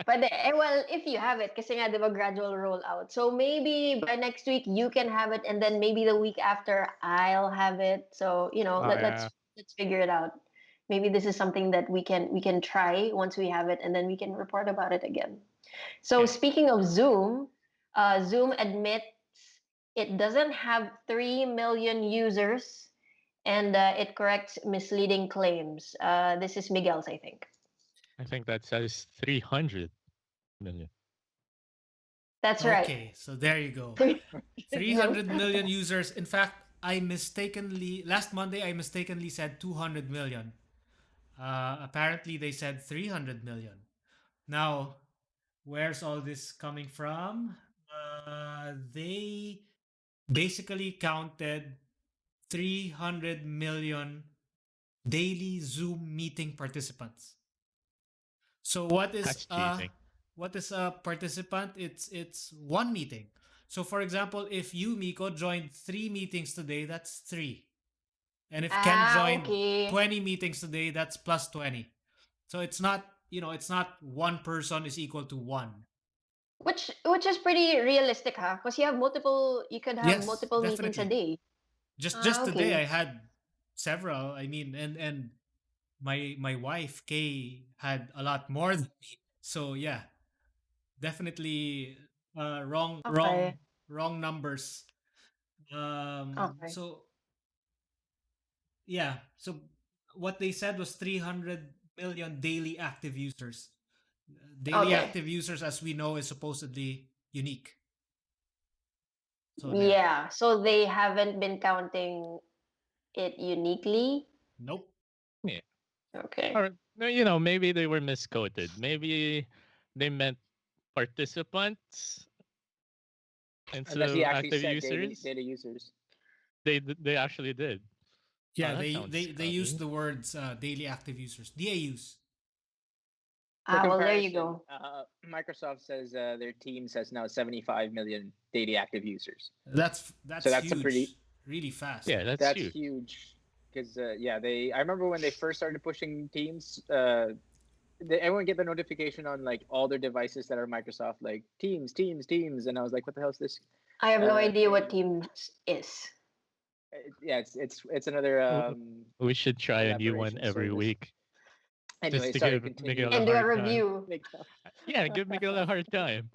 But well, if you have it, kasi nga, di ba, gradual rollout. So maybe by next week you can have it, and then maybe the week after I'll have it. So Yeah. let's figure it out. Maybe this is something that we can try once we have it, and then we can report about it again. So Yeah. speaking of Zoom, Zoom admits it doesn't have 3 million users, and it corrects misleading claims. This is Miguel's, I think. I think that says 300 million. That's right. Okay, so there you go. 300 Zoom. million users. In fact, last Monday I mistakenly said 200 million. Apparently they said 300 million. Now, where's all this coming from? They basically counted 300 million daily Zoom meeting participants. So That's cheating. what is a participant? It's one meeting. So for example, if you, Miko, joined 3 meetings today, that's three. And if Ken joined Okay. 20 meetings today, that's plus 20. So it's not one person is equal to one. Which is pretty realistic, huh? Because you could have Yes, multiple meetings a definitely. day. Just today Okay. I had several. I mean, and my wife Kay had a lot more than me. So yeah, definitely Okay. wrong numbers. Okay. So yeah, so what they said was 300 million daily active users. Daily Okay. active users, as we know, is supposedly unique. So there. Yeah. So they haven't been counting it uniquely. Nope. Yeah. Okay. Or no, maybe they were misquoted. Maybe they meant participants instead Unless he of actually active said daily users. data users. They actually did. Oh, Yeah, that they sounds they they use scummy. the words daily active users, DAUs. For Well, there you comparison, go. Microsoft says their Teams has now 75 million daily active users. So That's that's a pretty huge, really fast. Yeah, that's that's huge. huge because yeah, I remember when they first started pushing Teams. Everyone get the notification on like all their devices that are Microsoft, like Teams, Teams, Teams, and I was like, what the hell is this I have no idea what thing? Teams is. Yeah, it's another W- We should try a new one collaboration every service. week just Anyway, to sorry, give continue. Miguel a And do a hard time. review. Yeah, give Miguel a hard time.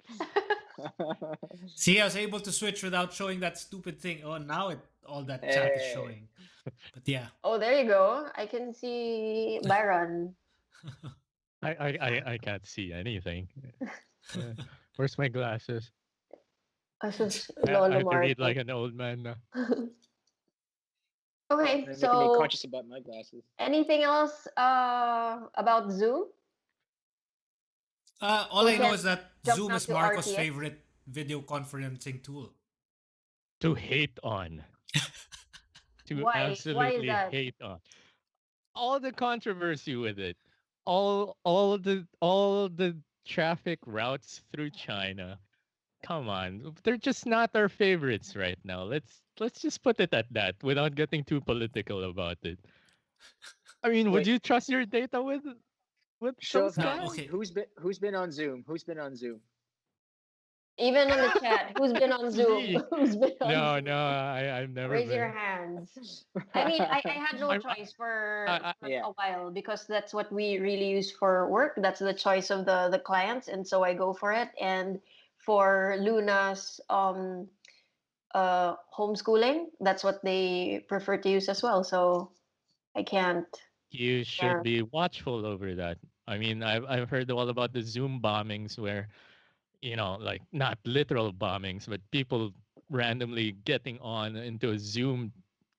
See, I was able to switch without showing that stupid thing. Oh, now all that chat is Hey. showing. But yeah. Oh, there you go. I can see Byron. I can't see anything. Uh, where's my glasses? This is I Lolo have to read Marco. like an old man now. Okay, They're making me so conscious about my glasses. anything else about Zoom? All We I know can is that jump Zoom now is to Marco's RTX. favorite video conferencing tool. To hate on. To Why? Why is absolutely that? hate on. All the controversy with it. All the traffic routes through China. come on, they're just not our favorites right now. Let's just put it at that without getting too political about it. I mean, would Wait, you trust your data with show those of No, hands. guys? okay. Who's been on Zoom? Who's been on Zoom? Even on the chat, who's been on Zoom? Me. Who's been on No, Zoom? no, I've never Raise your been. hands. I mean, I had no I'm choice I, for Yeah. a while because that's what we really use for work. That's the choice of the clients, and so I go for it. And for Luna's homeschooling, that's what they prefer to use as well. So I can't. you should Yeah. be watchful over that. I mean, I've heard all about the Zoom bombings where, like not literal bombings, but people randomly getting on into a Zoom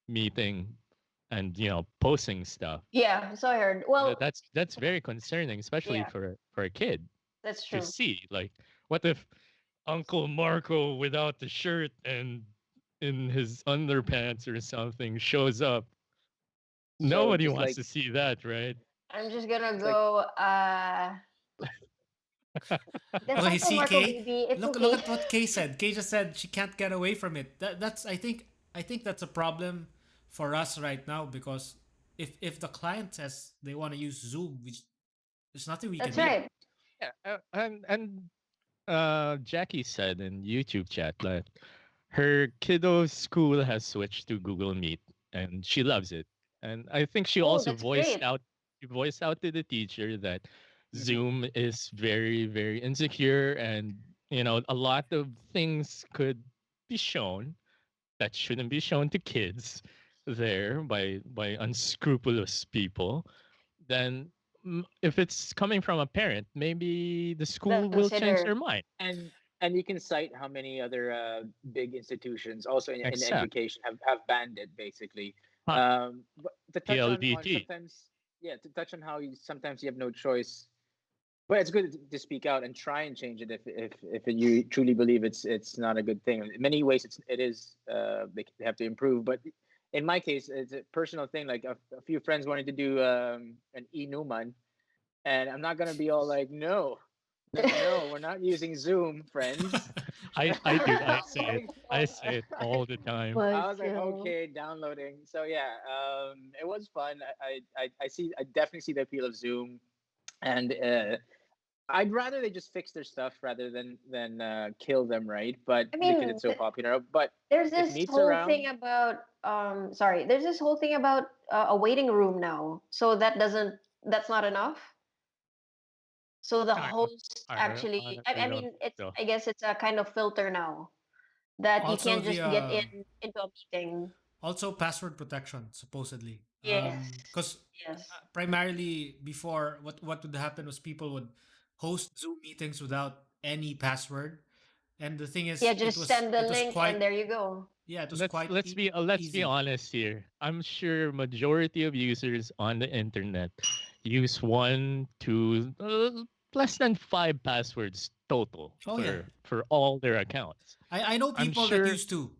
meeting and posting stuff. Yeah, so I heard. Well, That's very concerning, especially yeah, for a kid that's to true. see. Like, what if Uncle Marco without the shirt and in his underpants or something shows up? So Nobody just wants like to see that, right? I'm just gonna it's like go. That's Okay, Uncle see, Marco, Kay. baby. It's Look okay. at what Kay said. Kay just said she can't get away from it. That's I think that's a problem for us right now because if the client says they want to use Zoom, there's nothing we can That's do. right. Yeah, and Jackie said in YouTube chat that her kiddo's school has switched to Google Meet and she loves it. And I think she Oh, also that's great. voiced out to the teacher that mhm. Zoom is very, very insecure and a lot of things could be shown that shouldn't be shown to kids there by unscrupulous people. Then if it's coming from a parent, maybe the They'll school will change consider. their mind. and you can cite how many other big institutions also in Except education have banned it basically. huh, But to touch on PLDT. sometimes, yeah, to touch on how sometimes you have no choice. But it's good to speak out and try and change it if you truly believe it's not a good thing. In many ways, it is. They have to improve. But in my case, it's a personal thing. Like a few friends wanted to do an e-Numan, and I'm not gonna be all like, no, no, we're not using Zoom, friends. I do. I say it. Like, I say it all the time. But I was like, still, okay, downloading. So yeah, it was fun. I definitely see the appeal of Zoom, and I'd rather they just fix their stuff rather than kill them, right? But I because mean, it's so popular. But there's if this Meet's whole around, thing about sorry, there's this whole thing about a waiting room now. So that's not enough. So the I host actually, I honestly don't mean, think it's so. I guess it's a kind of filter now that you Also can't the just get in into a meeting. also password protection supposedly. Yes, Because yes. primarily before what would happen was people would host Zoom meetings without any password, and the thing Yeah, is just send the it was link quite and there you go. yeah it was Let's quite let's be easy. honest here. I'm sure majority of users on the internet use one, two, less than five passwords total Oh yeah, for all their accounts. I know I'm people that sure use two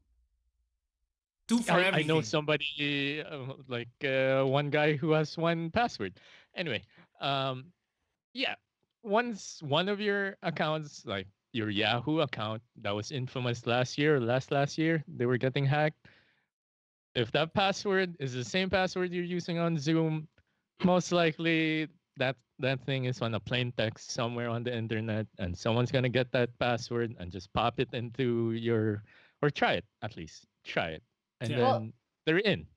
for I know everything. somebody like one guy who has one password. Anyway, um, yeah, once one of your accounts, like your Yahoo account that was infamous last year, last year, they were getting hacked. If that password is the same password you're using on Zoom, most likely that thing is on a plain text somewhere on the internet, and someone's gonna get that password and just pop it into your or try it at least try it, and Yeah. Well, then they're in.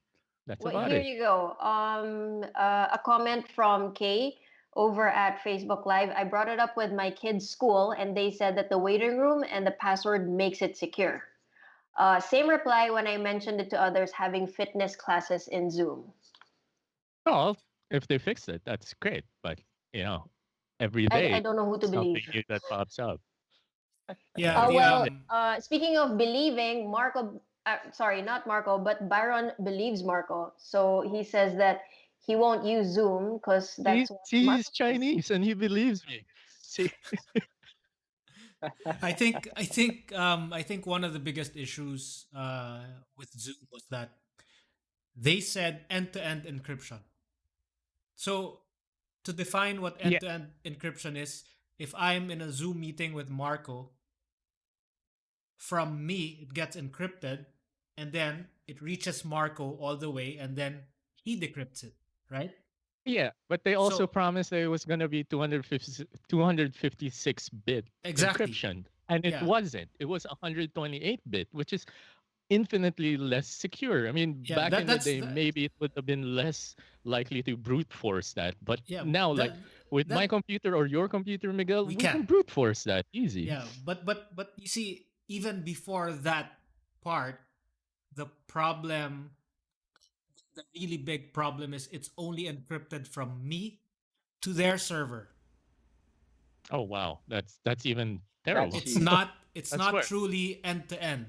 That's well, about here it. you go. A comment from Kay over at Facebook Live. I brought it up with my kids' school, and they said that the waiting room and the password makes it secure. Same reply when I mentioned it to others having fitness classes in Zoom. Well, if they fix it, that's great. But you know, every I day don't know who to something believe. new that pops up. Yeah, Every the day. Speaking of believing, Marco, sorry, not Marco, but Byron believes Marco. So he says that he won't use Zoom because See, that's what see, Marco he's says. Chinese and he believes me. See, I think one of the biggest issues with Zoom was that they said end to end encryption. So to define what yeah, end to end encryption is, if I'm in a Zoom meeting with Marco, from me, it gets encrypted, and then it reaches Marco all the way, and then he decrypts it, right? Yeah, but they also So promised that it was going to be 256-bit exactly, encryption, and it yeah, wasn't. It was 128-bit, which is infinitely less secure. I mean, yeah. back That in the that's day, that, maybe it would have been less likely to brute force that. But yeah. now, like with my That computer or your computer, Miguel, we we can. can brute force that easy. Yeah, but you see, even before that part, the problem, the really big problem is it's only encrypted from me to their server. Oh wow, that's even That's terrible. It's huge. not it's That's not worse. truly end to end.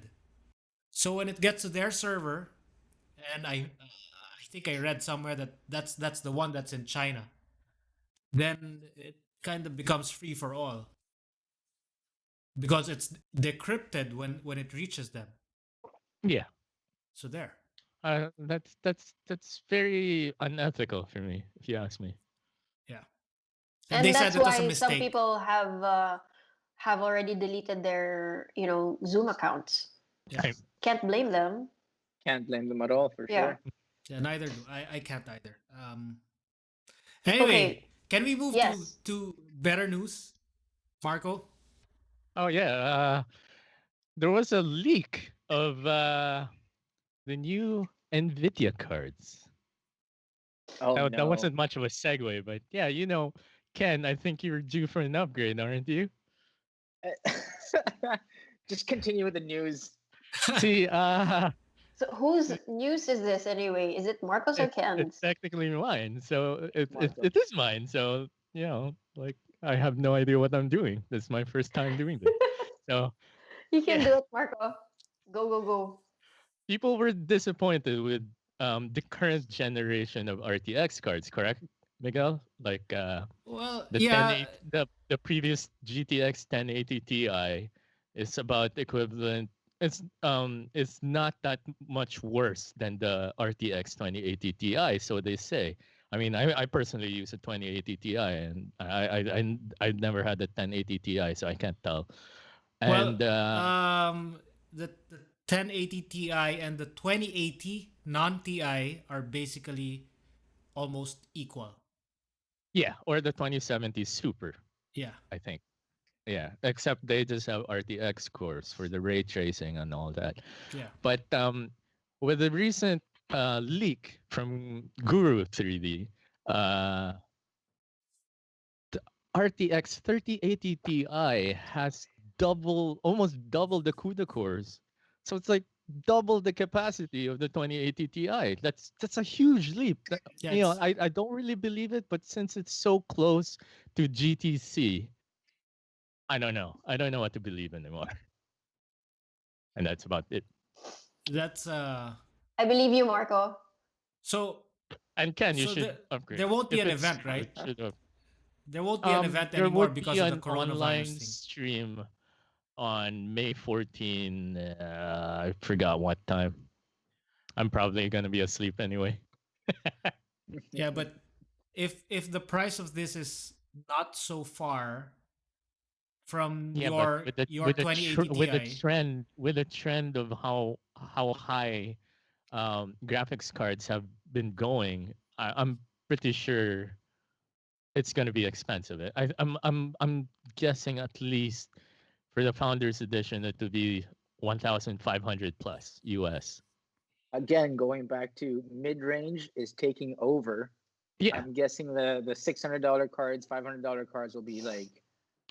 So when it gets to their server, and I think I read somewhere that that's the one that's in China, then it kind of becomes free for all because it's decrypted when it reaches them. Yeah, So there. that's very unethical for me, if you ask me. Yeah. And they And said that's it was a why some mistake. people have already deleted their, Zoom accounts. Yeah. I, Can't blame them. Can't blame them at all for Yeah. sure. Yeah, neither do I can't either. Anyway, Okay. can we move Yes. to better news, Marco? oh yeah, there was a leak of the new Nvidia cards. Oh That no. wasn't much of a segue, but yeah, Ken, I think you're due for an upgrade, aren't you? Just continue with the news. See, So whose news is this anyway? Is it Marcos or it's Ken's? technically mine, so Marco. it is mine. So like I have no idea what I'm doing. This is my first time doing this. So You can yeah, do it, Marco. Go, go, go. people were disappointed with the current generation of RTX cards, correct, Miguel? Like Well, the yeah. 1080, the previous GTX 1080 Ti is about equivalent. It's not that much worse than the RTX 2080 Ti, so they say. I mean, I personally use a 2080 Ti, and I've never had a 1080 Ti, so I can't tell. Well, And the 1080 Ti and the 2080 non Ti are basically almost equal. yeah, or the 2070 Super, Yeah. I think. Yeah, except they just have RTX cores for the ray tracing and all that. Yeah. But with the recent leak from Guru 3D, uh, the RTX 3080 Ti has almost double the CUDA cores. So it's like double the capacity of the 2080 Ti. That's a huge leap. Yeah. It's, I don't really believe it, but since it's so close to GTC, I don't know. I don't know what to believe anymore. And that's about it. that's I believe you, Marco. so And Ken, you so should the, upgrade. there won't be If an it's event, true, right? it should have. There won't be an event There anymore would because be of the an online coronavirus thing. stream on May 14. I forgot what time. I'm probably gonna be asleep anyway. Yeah, but if the price of this is not so far from Yeah, but your 2080 Ti, with the trend of how high graphics cards have been going, I'm pretty sure it's gonna be expensive. I'm guessing at least for the Founders Edition it would be 1,500 plus US. Again, going back to mid-range is taking over. Yeah, I'm guessing the $600 cards, $500 cards will be like,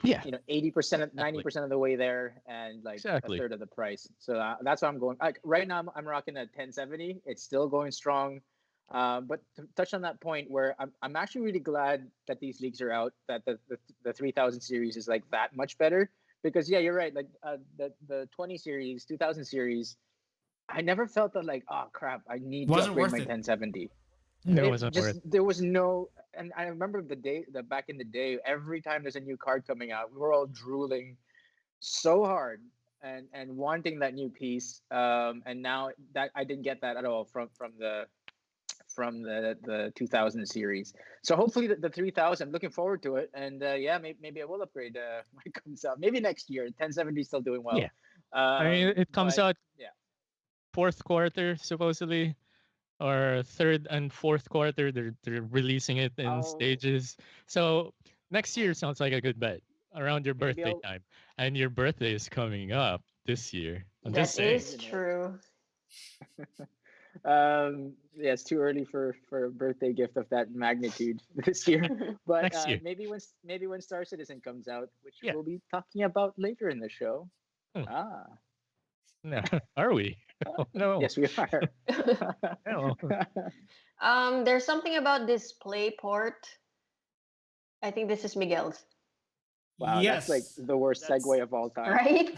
yeah, 80%, exactly. 90% of the way there, and like a Exactly. third of the price. So that's why I'm going. Like right now, I'm rocking a 1070. It's still going strong. But to touch on that point, where I'm actually really glad that these leaks are out. That the 3000 series is like that much better, because yeah, you're right. Like the 20 series, 2000 series, I never felt that like, oh crap, I need to wasn't upgrade worth my it. 1070. It It wasn't just worth. there was no, and I remember the back in the day, every time there's a new card coming out, we were all drooling so hard and wanting that new piece. And now that I didn't get that at all from the 2000 series. So hopefully the 3000, I'm looking forward to it. And yeah, maybe I will upgrade when it comes out. Maybe next year. 1070 is still doing well. Yeah. I mean, it comes But out yeah. fourth quarter supposedly, or third and fourth quarter. They're releasing it in I'll stages. So next year sounds like a good bet around your maybe birthday I'll time, and your birthday is coming up this year. I'm just That saying. is isn't it? true. Yeah, it's too early for a birthday gift of that magnitude this year. But Next year. maybe when Star Citizen comes out, which Yeah. we'll be talking about later in the show. Hmm. Ah, No, are we? Oh, no, yes, we are. no. There's something about display port. I think this is Miguel's, Wow, that's like Yes, the worst that's segue of all time. right?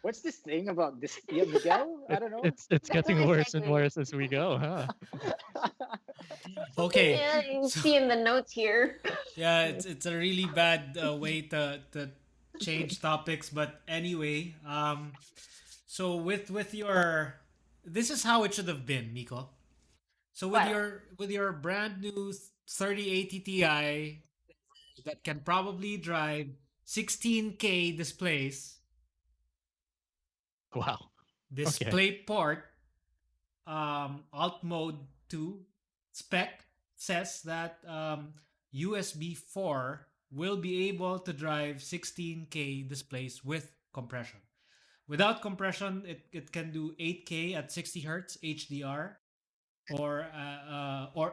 What's this thing about this? Yeah, Miguel? I don't know. It's That's getting my worse and segue. worse as we go, huh? okay. Yeah, you So see in the notes here. yeah, it's a really bad way to change topics, but anyway, so with your, this is how it should have been, Miko. So What? with your brand new 3080 Ti that can probably drive 16K displays, Wow. Okay. DisplayPort alt mode 2 spec says that USB 4 will be able to drive 16K displays with compression. Without compression, it can do 8K at 60 hertz HDR, or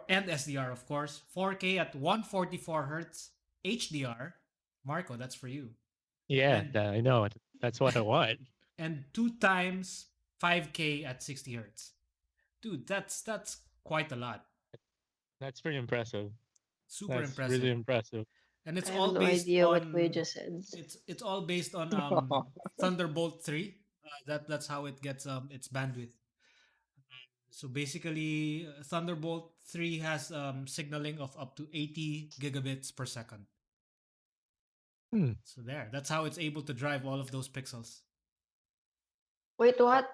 and SDR, of course, 4K at 144 hertz HDR. Marco, that's for you. Yeah, And I know. That's what I want. and 2 times 5K at 60 hertz. Dude, that's quite a lot. That's pretty impressive. Super That's really impressive. impressive. And it's I have all no based idea what we on just said. it's all based on Thunderbolt 3. That's how it gets its bandwidth. So basically, Thunderbolt 3 has signaling of up to 80 gigabits per second. Hmm. So there, that's how it's able to drive all of those pixels. Wait, what?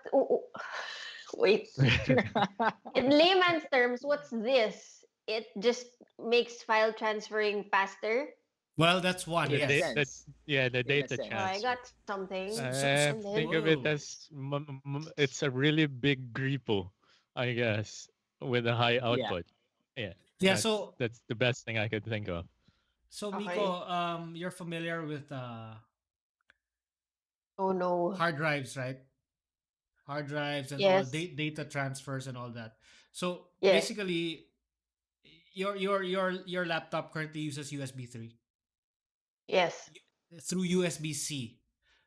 Wait. In layman's terms, what's this? It just makes file transferring faster. Well, that's one, In a yes. sense. The In a data Oh, I sense. transfer. got something. So And Think then, of it whoa. as it's a really big repo, I guess, with a high Yeah. output. Yeah, Yeah, that's the best thing I could think of. so okay. Miko, you're familiar with Oh no. hard drives, right? Hard drives and all Yes. data transfers and all that. So Yes. basically, your laptop currently uses USB 3 Yes. through USB C.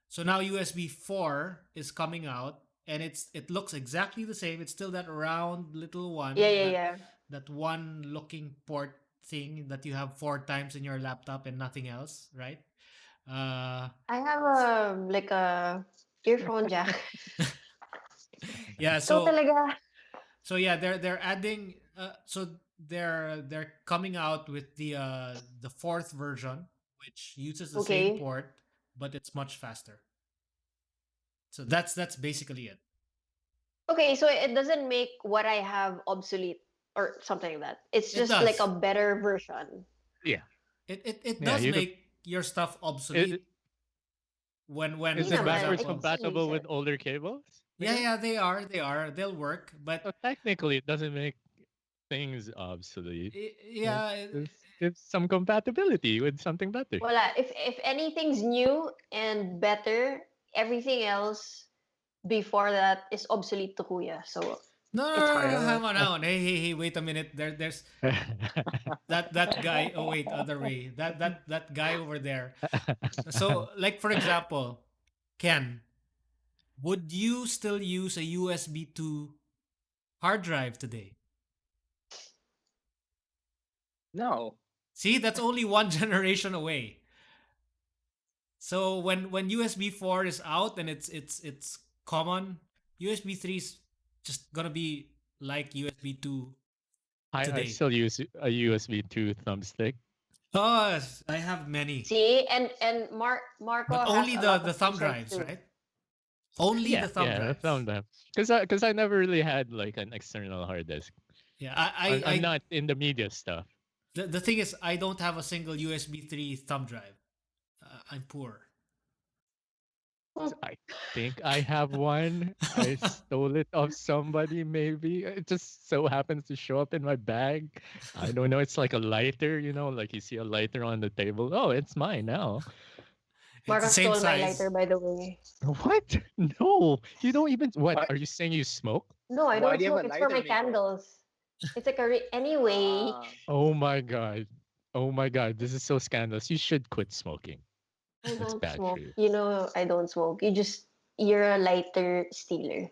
So now USB 4 is coming out, and it looks exactly the same. It's still that round little Yeah, one, yeah, that yeah. that one looking port thing that you have 4 times in your laptop and nothing else, right? Uh, I have a like a earphone jack. yeah. Ikaw talaga. So yeah, they're adding. So they're coming out with the fourth version, which uses the same Okay. port, but it's much faster. So that's basically it. Okay, so it doesn't make what I have obsolete or something like that. It's It just like a does. better version. Yeah, It yeah. does You could. make your stuff It, it- obsolete Hindi when is it for naman. I backwards can example. still use compatible with it. older cables, Yeah, Miguel? yeah, they are they'll work, but So technically, it doesn't make things obsolete. yeah, It's some compatibility with something better. Wala. If anything's new and better, everything else before that is obsolete to kuya. So no, no, it's no, no, hard. hang on, hang on. Hey, wait a minute. There's that guy. Oh wait, other way. That guy over there. So, like for example, Ken, would you still use a USB 2 hard drive today? No. See, that's only one generation away. So when USB 4 is out and it's common, USB 3 is just gonna be like USB 2 I today. still use a USB 2 thumbstick. Oh, yes, I have many, See, and Marco but has only a the lot the of thumb users drives, too. right? Only the Yeah, thumb yeah, I drives. found them because I never really had like an external hard disk. Yeah, I'm not in the media stuff. the thing is, I don't have a single USB 3 thumb drive. I'm poor. I think I have one. I stole it off somebody, maybe. It just so happens to show up in my bag. I don't know. It's like a lighter, like you see a lighter on the table. Oh, it's mine now. It's the Marcos same stole my size. lighter, by the way. What? No, you don't even. What? Why, Are you saying you smoke? No, I why don't do you have smoke. a It's for lighter, my Miko? candles. It's like anyway. Oh my God. Oh my God. This is so scandalous. You should quit smoking. I It's don't bad for smoke. you. You know, I don't smoke. You're a lighter stealer.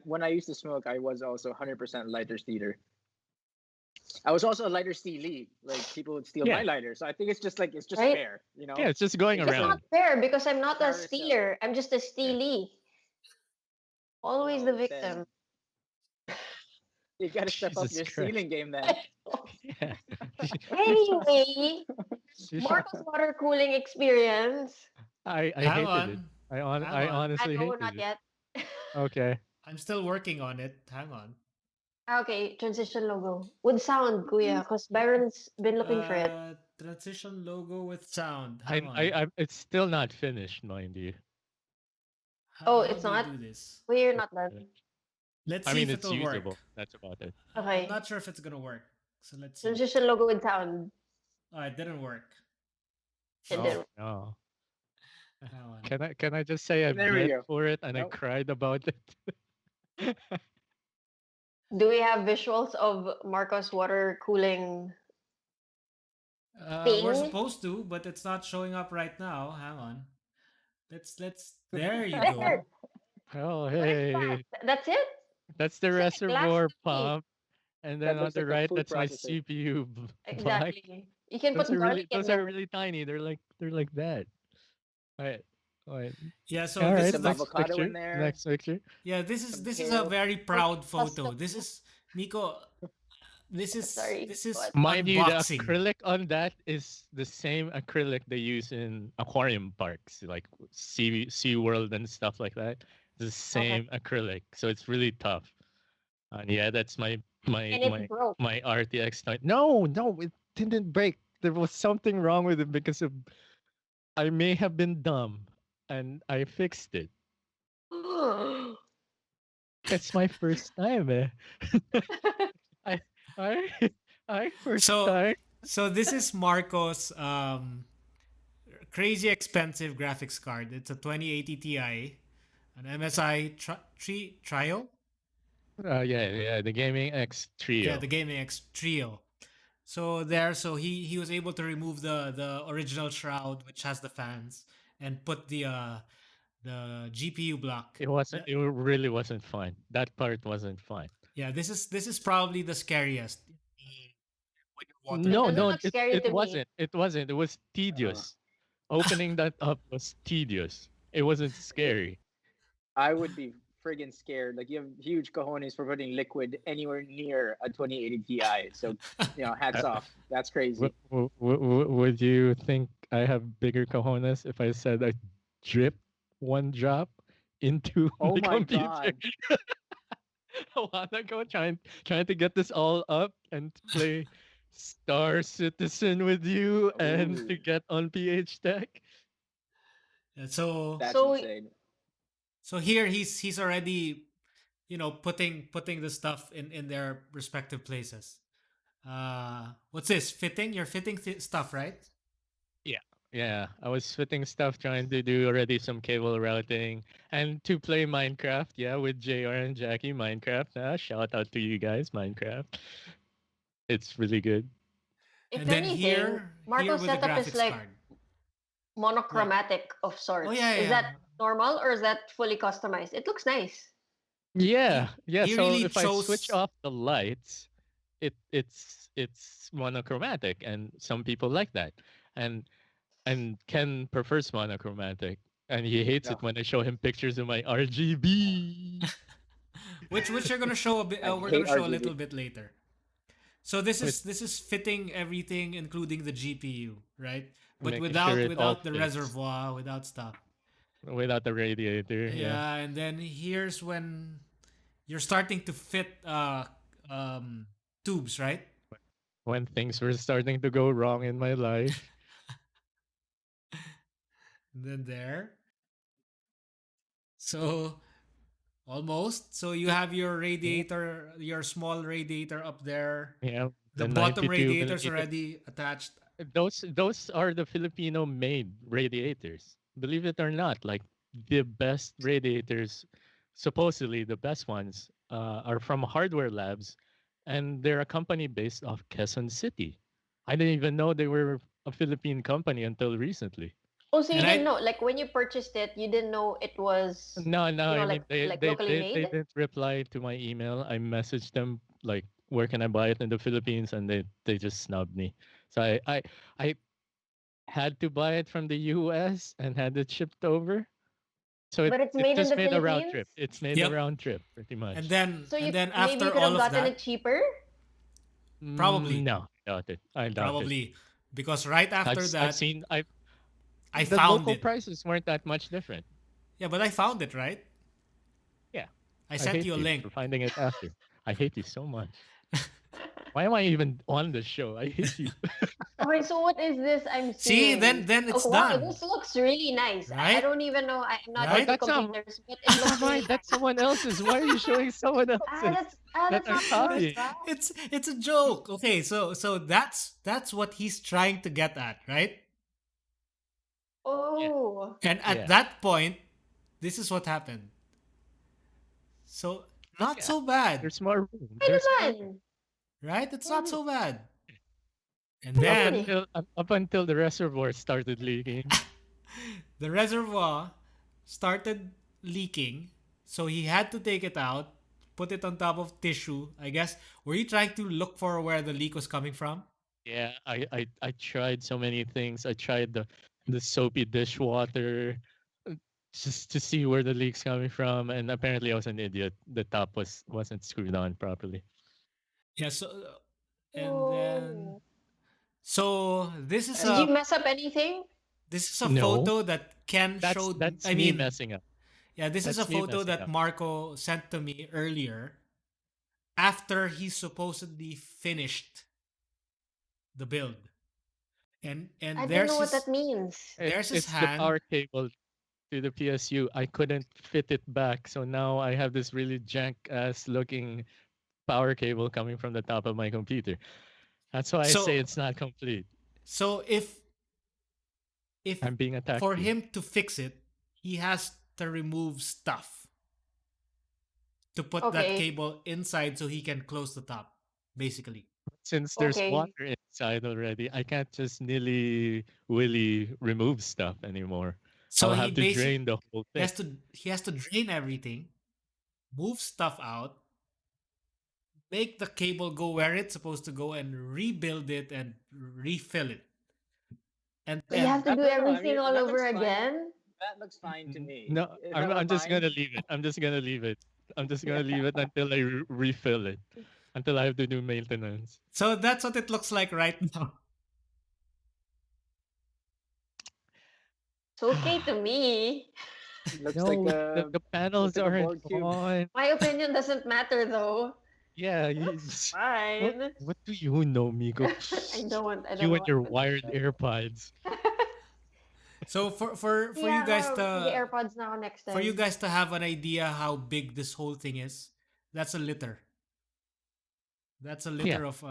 When I used to smoke, I was also 100% lighter stealer. I was also a lighter stealee. Like people would steal my Yeah. lighter, so I think it's just Right? fair, you know. Yeah. It's just going It's That's just like around. not fair because I'm not a carousel. stealer. I'm just a Yeah. stealee. Always the Well, then victim. you got to step up Jesus your Christ. stealing game then. Yeah. Anyway, Yeah. Marcos water cooling experience. I Hang hated it. on. Hang I on. I honestly know, not hated it. yet. Okay. I'm still working on it. Hang on. Okay, transition logo. With sound, kuya, because Byron's been looking for it. Transition logo with sound. Hang on. It's still not finished, mind you. Oh, How it's do you not? do this? Well, you're It's not done. Let's I see mean, if it's it'll work. usable. That's about it. I'm Okay. not sure if it's gonna work. So let's see. Transition logo with sound. Oh, it didn't work. It Oh didn't. no. Hang on. Can I just say I There we bled go. for it and I Nope. cried about it? Do we have visuals of Marcos water cooling We're thing? supposed to, but it's not showing up right now. Hang on. Let's there you There. go. Oh What is that? hey. That's it? That's the It's like a glass reservoir thingy. pump. And then That on looks the like a right, food that's my processor. CPU block. Exactly. You can put garlic in Those are there. really tiny. They're like that. Alright. Alright. Yeah, so All Put this right. is some the Next avocado picture. in there, Next picture. yeah, this is some this is a kale. very proud photo. Custom. This is Miko. Sorry. This is What? Mind you, the unboxing. acrylic on that is the same acrylic they use in aquarium parks, like Sea World and stuff like that. The same acrylic, so it's really tough. And yeah, that's And it broke. my RTX 9. No, no, it didn't break. There was something wrong with it because of I may have been dumb, and I fixed it. It's my first time, eh? I I I first So time. so this is Marco's crazy expensive graphics card. It's a 2080 Ti, an MSI Trio. Yeah, the Gaming X Yeah, Trio. the Gaming X Trio. So he was able to remove the original shroud which has the fans and put the GPU block. It really wasn't fun. That part wasn't fun. Yeah, this is probably the scariest when you're water It No, doesn't no, cooling. look scary it to me. wasn't. It wasn't. It was Uh, tedious. Opening that up was tedious. It wasn't it, scary. I would be friggin' scared. Like you have huge cojones for putting liquid anywhere near a 2080 Ti. So, hats Uh, off. That's crazy. would you think I have bigger cojones if I said I drip one drop into Oh the my computer god. a while ago, trying to get this all up and play Star Citizen with you and to Ooh, get on PHTech? Yeah, so that's So insane. so here he's already putting the stuff in their respective places. What's this? Fitting? You're fitting stuff, right? Yeah. Yeah, I was fitting stuff, trying to do already some cable routing and to play Minecraft. Yeah, with JR and Jackie, Minecraft. Shout out to you guys, Minecraft. It's really good. if And then anything, here Marco's with the setup is graphics like card. What? monochromatic of Oh sorts. yeah, yeah, Is yeah. that normal or is that fully customized? It looks nice. Yeah, He yeah. he So really if I switch chose. off the lights, it's monochromatic, and some people like that. And Ken prefers monochromatic, and he hates No, it when I show him pictures of my RGB. Which you're gonna show a bit. I We're hate gonna show a RGB. little bit later. So this With is this is fitting everything, including the GPU, right? But making sure it all without the fits reservoir, without stuff. without the radiator. Yeah. Yeah, and then here's when you're starting to fit tubes, right? When things were starting to go wrong in my life. And then there. So almost. So you have your Yeah. radiator, your small radiator up there. Yeah, The the bottom 92 radiator is millimeter. already attached. Those are the Filipino made radiators. Believe it or not, like the best radiators, supposedly the best ones, are from Hardware Labs, and they're a company based off Quezon City. I didn't even know they were a Philippine company until recently. Oh, so you And didn't I know, like when you purchased it, you didn't know it was, No, no, I like mean locally they made? didn't reply to my email. I messaged them like, where can I buy it in the Philippines, and they just snubbed me. So I had to buy it from the US and had it shipped over. So But it's it made in just the made a round Philippines? trip. It's made a yep. round trip pretty And much. then So and you then maybe you after could all have of gotten that, it cheaper? Mm, probably, no, I doubt it. I doubt it. probably because right after I've that, seen I I the found local it. prices weren't that much different. Yeah, but I found it, right? Yeah, I I sent hate you a you link. for finding it after. I hate you so much. Why am I even on the show? I hate you. Okay, so what is this I'm See, seeing? then Oh it's wow, done, this looks really nice. I right? don't even know. I'm not Oh, Right? into that's not computers, but it that's looks not mine. really That's nice. someone else's. Why are you showing someone else's that That's are not yours, copying? right? It's a joke. Okay, so that's what he's trying to get at, right? Yeah, Oh, And at yeah, that point, this is what happened. So not yeah. so bad, There's more room. wait There's a more room. minute. right? It's More not room. so bad. And Wait Up a then minute. until the reservoir started leaking. the reservoir started leaking, so he had to take it out, put it on top of tissue. I guess. Were you trying to look for where the leak was coming from? Yeah, I tried so many things. I tried the soapy dishwater, uh, just to see where the leak's coming from, and apparently I was an idiot. The top wasn't screwed on properly. Yeah. So and then Oh, so did you mess up anything? this is a No, photo that Ken showed. that's I me mean, messing up. yeah, this is a That's me photo messing that up. Marco sent to me earlier after he supposedly finished the build. I And don't know what that means. there's his It's the hand. power cable to the PSU. I couldn't fit it back, so now I have this really jank ass looking power cable coming from the top of my computer. That's why I say So it's not complete. so if I'm being attacked for here. him to fix it, he has to remove stuff to put that Okay, cable inside so he can close the top, basically. Since there's okay. water inside already, I can't just nilly willy remove stuff anymore. So I'll he have to basically drain the whole thing. he has to drain everything, move stuff out, make the cable go where it's supposed to go, and rebuild it and refill it. So you have to do No, no. I everything mean, all that over looks fine. again? That looks fine to me. No, If that I'm were I'm just mine, gonna leave it. I'm just gonna leave it. I'm just gonna leave it until I refill it, until I have to do maintenance. So that's what it looks like right now. It's okay to me. looks like No, a the panels looks like a aren't board cube. on. My opinion doesn't matter though. Yeah, That's what fine. what do you know, Miko? I don't You know and what your to wired AirPods. So for you Yeah, guys the to AirPods now next time. have an idea how big this whole thing is, that's a liter. That's a Yeah, liter of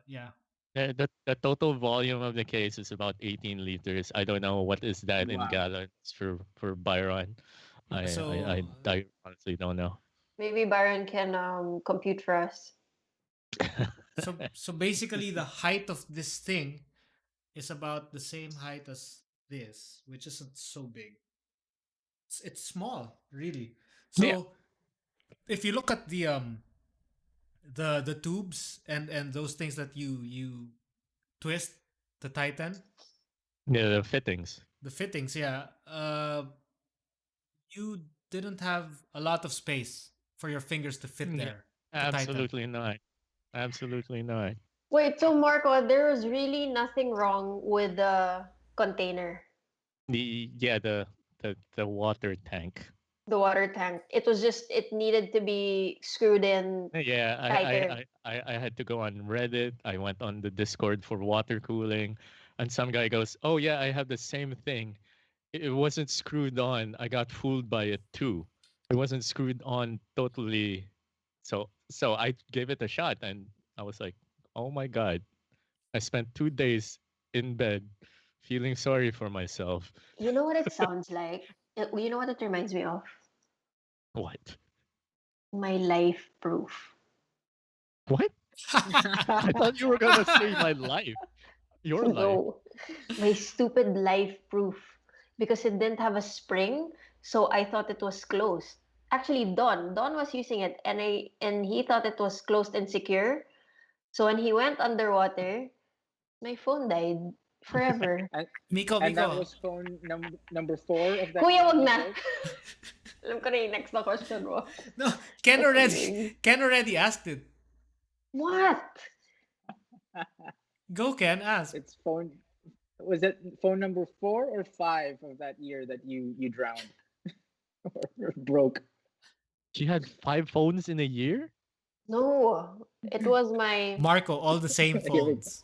yeah. the total volume of the case is about 18 liters. I don't know what is that in Wow. gallons for Byron. So I honestly don't know. Maybe Byron can compute for us. so basically the height of this thing is about the same height as this, which isn't so big. It's small, really. Yeah, So if you look at the tubes and those things that you twist to tighten yeah, the fittings. the fittings, yeah, you didn't have a lot of space for your fingers to fit No, there to tighten. absolutely not. Absolutely not. Wait, so Marco, there was really nothing wrong with the container, The water tank. the water tank. It was just it needed to be screwed in Yeah, tighter. I had to go on Reddit. I went on the Discord for water cooling, and some guy goes, "Oh yeah, I have the same thing. It wasn't screwed on. I got fooled by it too." I wasn't screwed on totally. So I gave it a shot, and I was like, oh my god. I spent 2 days in bed feeling sorry for myself. You know what it sounds like? You know what it reminds me of? What? My life proof. What? I thought you were gonna say my life. Your life. No, my stupid life proof. Because it didn't have a spring, so I thought it was closed. Actually, Don was using it, and he thought it was closed and secure. So when he went underwater, my phone died forever. and Miko, and that Miko. was phone number 4 of that Kuya, year wag you na. broke. Alam ko na yung next na question mo. No, Ken Just already kidding. Ken already asked it. What? Go, Ken, ask. It's phone. Was it phone number 4 or 5 of that year that you drowned or broke? She had 5 phones in a year? No, it was my. Marco, all the same Here we phones.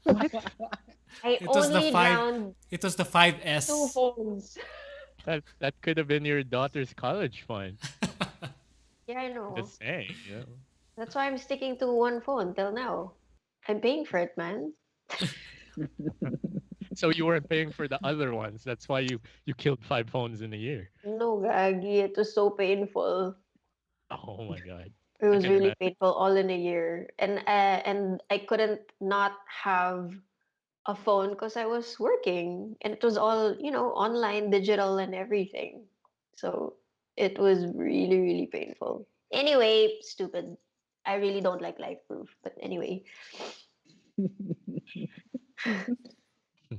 What? I It was the only five. drowned It was the 2 5S. phones. That could have been your daughter's college fund. Yeah, I know. Just saying, you know. That's why I'm sticking to one phone till now. I'm paying for it, man. So you weren't paying for the other ones. That's why you killed 5 phones in a year. No, Gagi, it was so painful. Oh my god. It I was can really imagine. painful all in a year, and I couldn't not have a phone because I was working, and it was all online, digital, and everything. So it was really really painful. Anyway, stupid. I really don't like life proof, but anyway.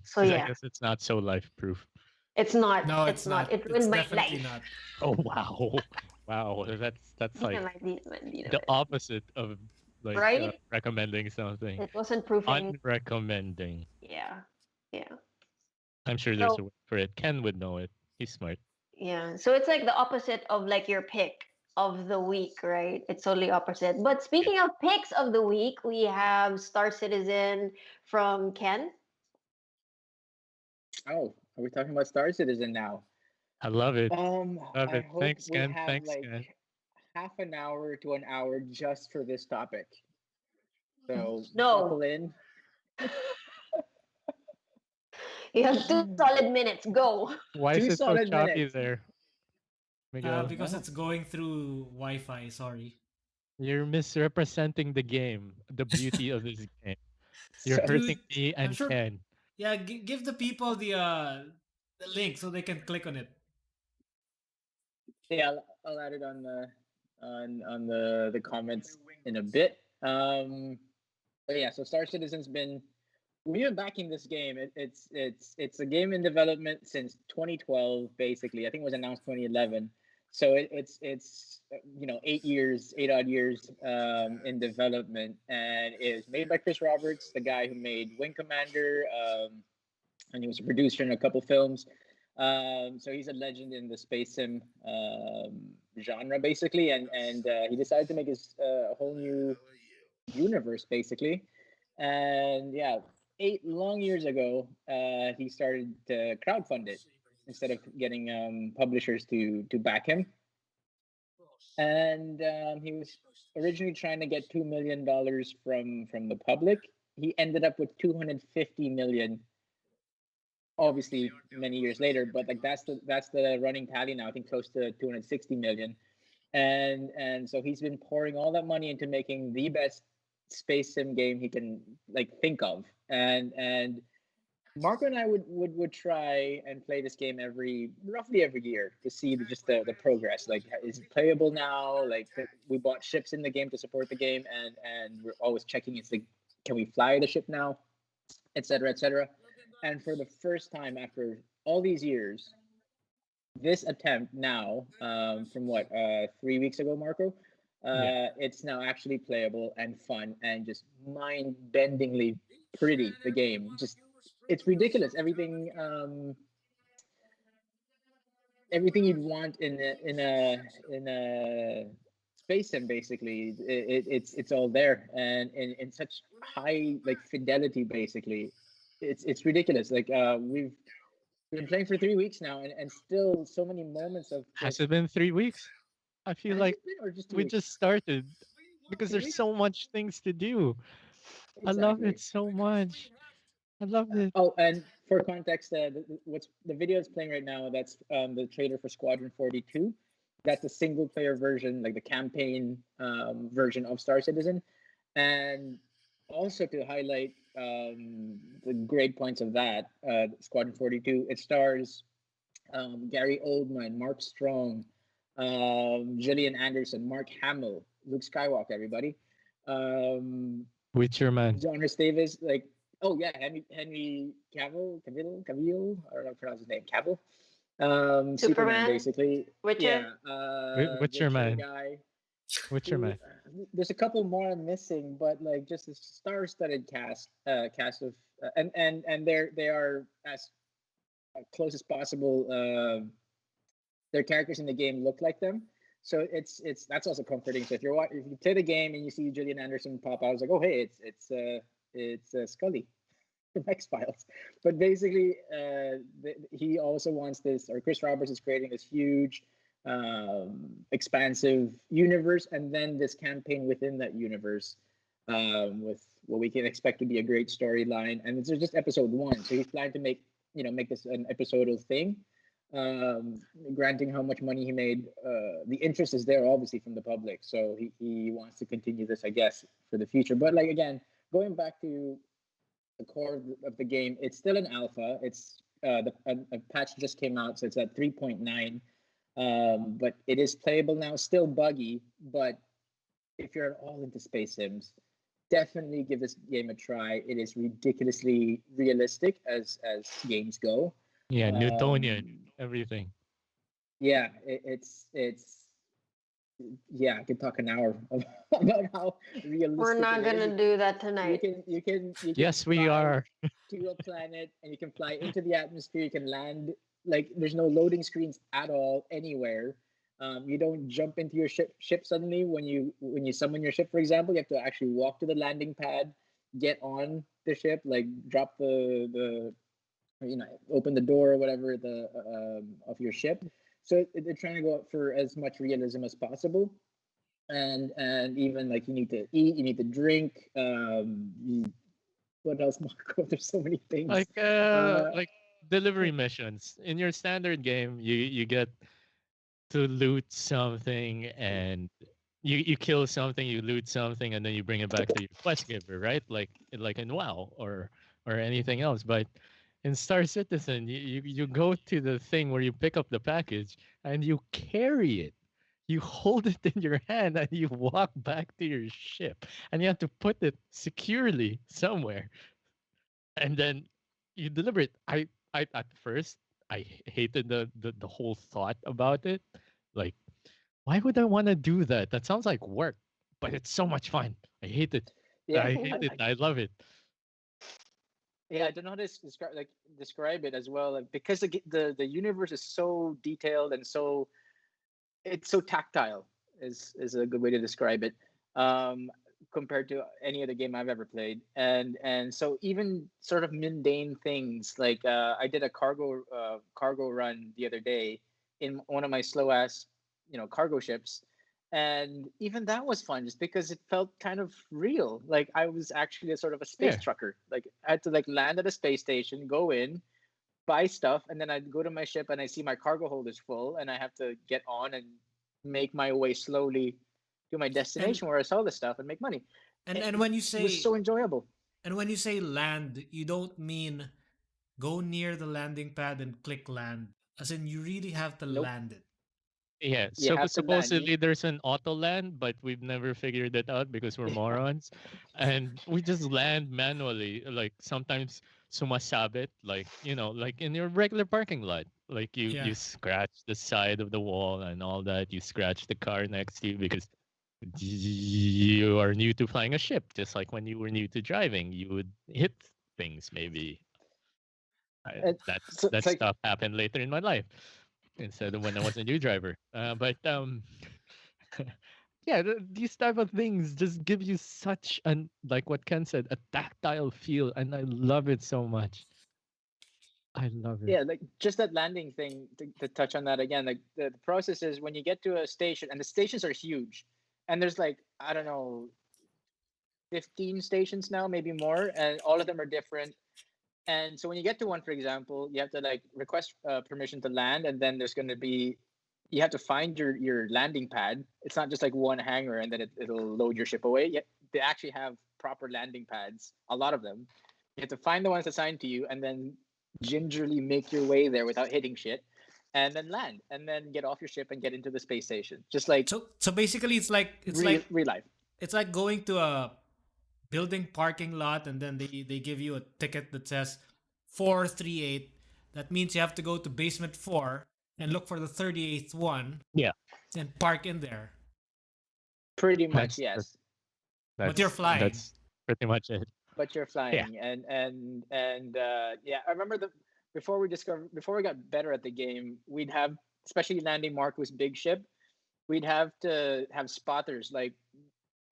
So I yeah, guess it's not so life proof. it's not. No, It's it's not. not. It It's ruined my definitely life. not. Oh wow. Wow. That's Di like naman, di naman, di the naman. opposite of like Right? recommending something. It wasn't proofing. Unrecommending. Yeah, yeah. I'm sure there's So a word for it. Ken would know it. He's smart. yeah, so it's like the opposite of like your pick of the week, right? It's totally opposite. But Yeah. speaking of picks of the week, we have Star Citizen from Ken. Oh, are we talking about Star Citizen now? I love it. Love I it. hope Thanks, we Ken. have Thanks, like Ken. half an hour to an hour just for this topic. So No, buckle in. you have 2 solid minutes. Go. Why is Two it so solid choppy minutes. there, Miguel? Because Oh, it's going through Wi-Fi. Sorry. You're misrepresenting the game, the beauty of this game. You're so hurting Dude, me I'm and sure. Ken. Yeah, give the people the link so they can click on it. yeah, I'll add it on the comments in a bit. But yeah, so Star Citizen's been we've been backing this game. It's a game in development since 2012, basically. I think it was announced 2011. So it's 8 years, 8 odd years in development, and it's made by Chris Roberts, the guy who made Wing Commander, and he was a producer in a couple films. So he's a legend in the space sim genre, basically, and he decided to make his a whole new universe, basically. And yeah, 8 long years ago, he started to crowdfund it instead of getting publishers to back him. And he was originally trying to get $2 million from the public. He ended up with 250 million. Obviously, many years later, but like that's the running tally now. I think close to 260 million. And so he's been pouring all that money into making the best space sim game he can like think of. And Marco and I would try and play this game roughly every year to see the progress. Like, is it playable now? Like, we bought ships in the game to support the game, and we're always checking can we fly the ship now, etc., etc. And for the first time after all these years, this attempt now, from what 3 weeks ago, Marco, Yeah. it's now actually playable and fun and just mind-bendingly pretty. The game just it's ridiculous. Everything you'd want in a space sim, basically, it's all there, and in such high like fidelity, basically. It's ridiculous. Like we've been playing for 3 weeks now, and still so many moments of Has just it been 3 weeks? I feel has like it been or just two we weeks? just started because Three there's weeks? so much things to do. I love it Exactly. so much. I love it. Oh, and for context, what's the video is playing right now? That's the trailer for Squadron 42. That's the single player version, like the campaign version of Star Citizen. And also to highlight the great points of that, Squadron 42, it stars Gary Oldman, Mark Strong, Gillian Anderson, Mark Hamill, Luke Skywalker, everybody. Um, Witcher man. John Rhys Davis, like, oh yeah, Henry Cavill, I don't know how to pronounce his name, Cavill. Superman, Superman, basically. Witcher. Yeah, Witcher Witcher man. guy. Witcher Who, man. there's a couple more I'm missing, but like just a star-studded cast of, and they are as close as possible. Their characters in the game look like them, so it's that's also comforting. So if you play the game and you see Gillian Anderson pop out, I was like, oh hey, it's Scully from X Files. But basically, he also wants this, or Chris Roberts is creating this huge, expansive universe, and then this campaign within that universe, with what we can expect to be a great storyline. And it's just episode one, so he's planning to make this an episodal thing. Granting how much money he made, the interest is there obviously from the public, so he wants to continue this, I guess, for the future. But like again, going back to the core of the game, it's still an alpha. It's a patch just came out, so it's at 3.9. But it is playable now, still buggy. But if you're at all into space sims, definitely give this game a try. It is ridiculously realistic as games go. Yeah, Newtonian. Um, Everything. yeah, it's yeah. I could talk an hour about how We're realistic not it is. gonna do that You tonight. can Yes, we fly are. to a planet, and you can fly into the atmosphere. You can land, like there's no loading screens at all anywhere. You don't jump into your ship suddenly when you summon your ship, for example. You have to actually walk to the landing pad, get on the ship, like drop the open the door or whatever of your ship. So they're trying to go for as much realism as possible. And even like you need to eat, you need to drink. What else, Marco? There's so many things. Uh, Like delivery missions. In your standard game, you get to loot something and you kill something, you loot something, and then you bring it back to your quest giver, right? Like in WoW or anything else. But in Star Citizen, you go to the thing where you pick up the package and you carry it. You hold it in your hand and you walk back to your ship, and you have to put it securely somewhere, and then you deliver it. I at first I hated the whole thought about it. Like, why would I want to do that? That sounds like work, but it's so much fun. I hate it. yeah, I hate it. I love it. yeah. I don't know how to describe it as well, like, because the universe is so detailed and it's so tactile is a good way to describe it. Um, Compared to any other game I've ever played, and so even sort of mundane things like I did a cargo run the other day in one of my slow ass cargo ships, and even that was fun just because it felt kind of real. Like I was actually a sort of a space Yeah. trucker. Like I had to like land at a space station, go in, buy stuff, and then I'd go to my ship and I see my cargo hold is full, and I have to get on and make my way slowly to my And destination where I sell the stuff and make money. and It and when you was say so enjoyable. land, you don't mean go near the landing pad and click land. As in, you really have to Nope. land it. Yeah. You So have to land. supposedly there's an auto land, but we've never figured it out because we're morons, and we just land manually. Like sometimes sumasabit, like like in your regular parking lot. Like Yeah. you scratch the side of the wall and all that. You scratch the car next to you because you are new to flying a ship, just like when you were new to driving, you would hit things maybe. And so That it's like, stuff happened later in my life instead of when I was a new driver. But yeah, these type of things just give you such an, like what Ken said, a tactile feel, and I love it so much. I love it. Yeah, like just that landing thing to touch on that again. Like the process is when you get to a station, and the stations are huge, and there's like I don't know, 15 stations now, maybe more, and all of them are different. And so when you get to one, for example, you have to like request permission to land, and then there's going to be you have to find your landing pad. It's not just like one hangar and then it'll load your ship away. They actually have proper landing pads, a lot of them. You have to find the ones assigned to you, and then gingerly make your way there without hitting shit, and then land, and then get off your ship and get into the space station, just like So basically, real life. it's like going to a building parking lot, and then they give you a ticket that says 438. That means you have to go to basement 4 and look for the 38th one Yeah, and park in there. Pretty much, that's yes. But you're flying. That's pretty much it. But you're flying, and yeah, I remember before we got better at the game, we'd have, especially landing Marco's big ship, we'd have to have spotters like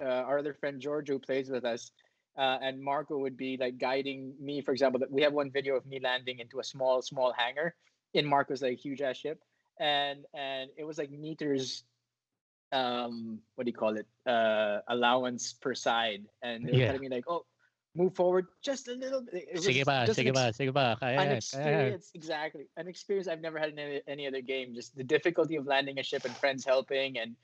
our other friend George who plays with us, and Marco would be like guiding me. For example, that we have one video of me landing into a small hangar in Marco's like huge ass ship, and it was like meters, what do you call it, allowance per side, and they were Yeah. telling me like, oh, move forward just a little bit. It was Sige ba, just sige ba, sige ba. Kaya an yan, kaya yan. experience, exactly, an experience I've never had in any other game. Just the difficulty of landing a ship and friends helping, and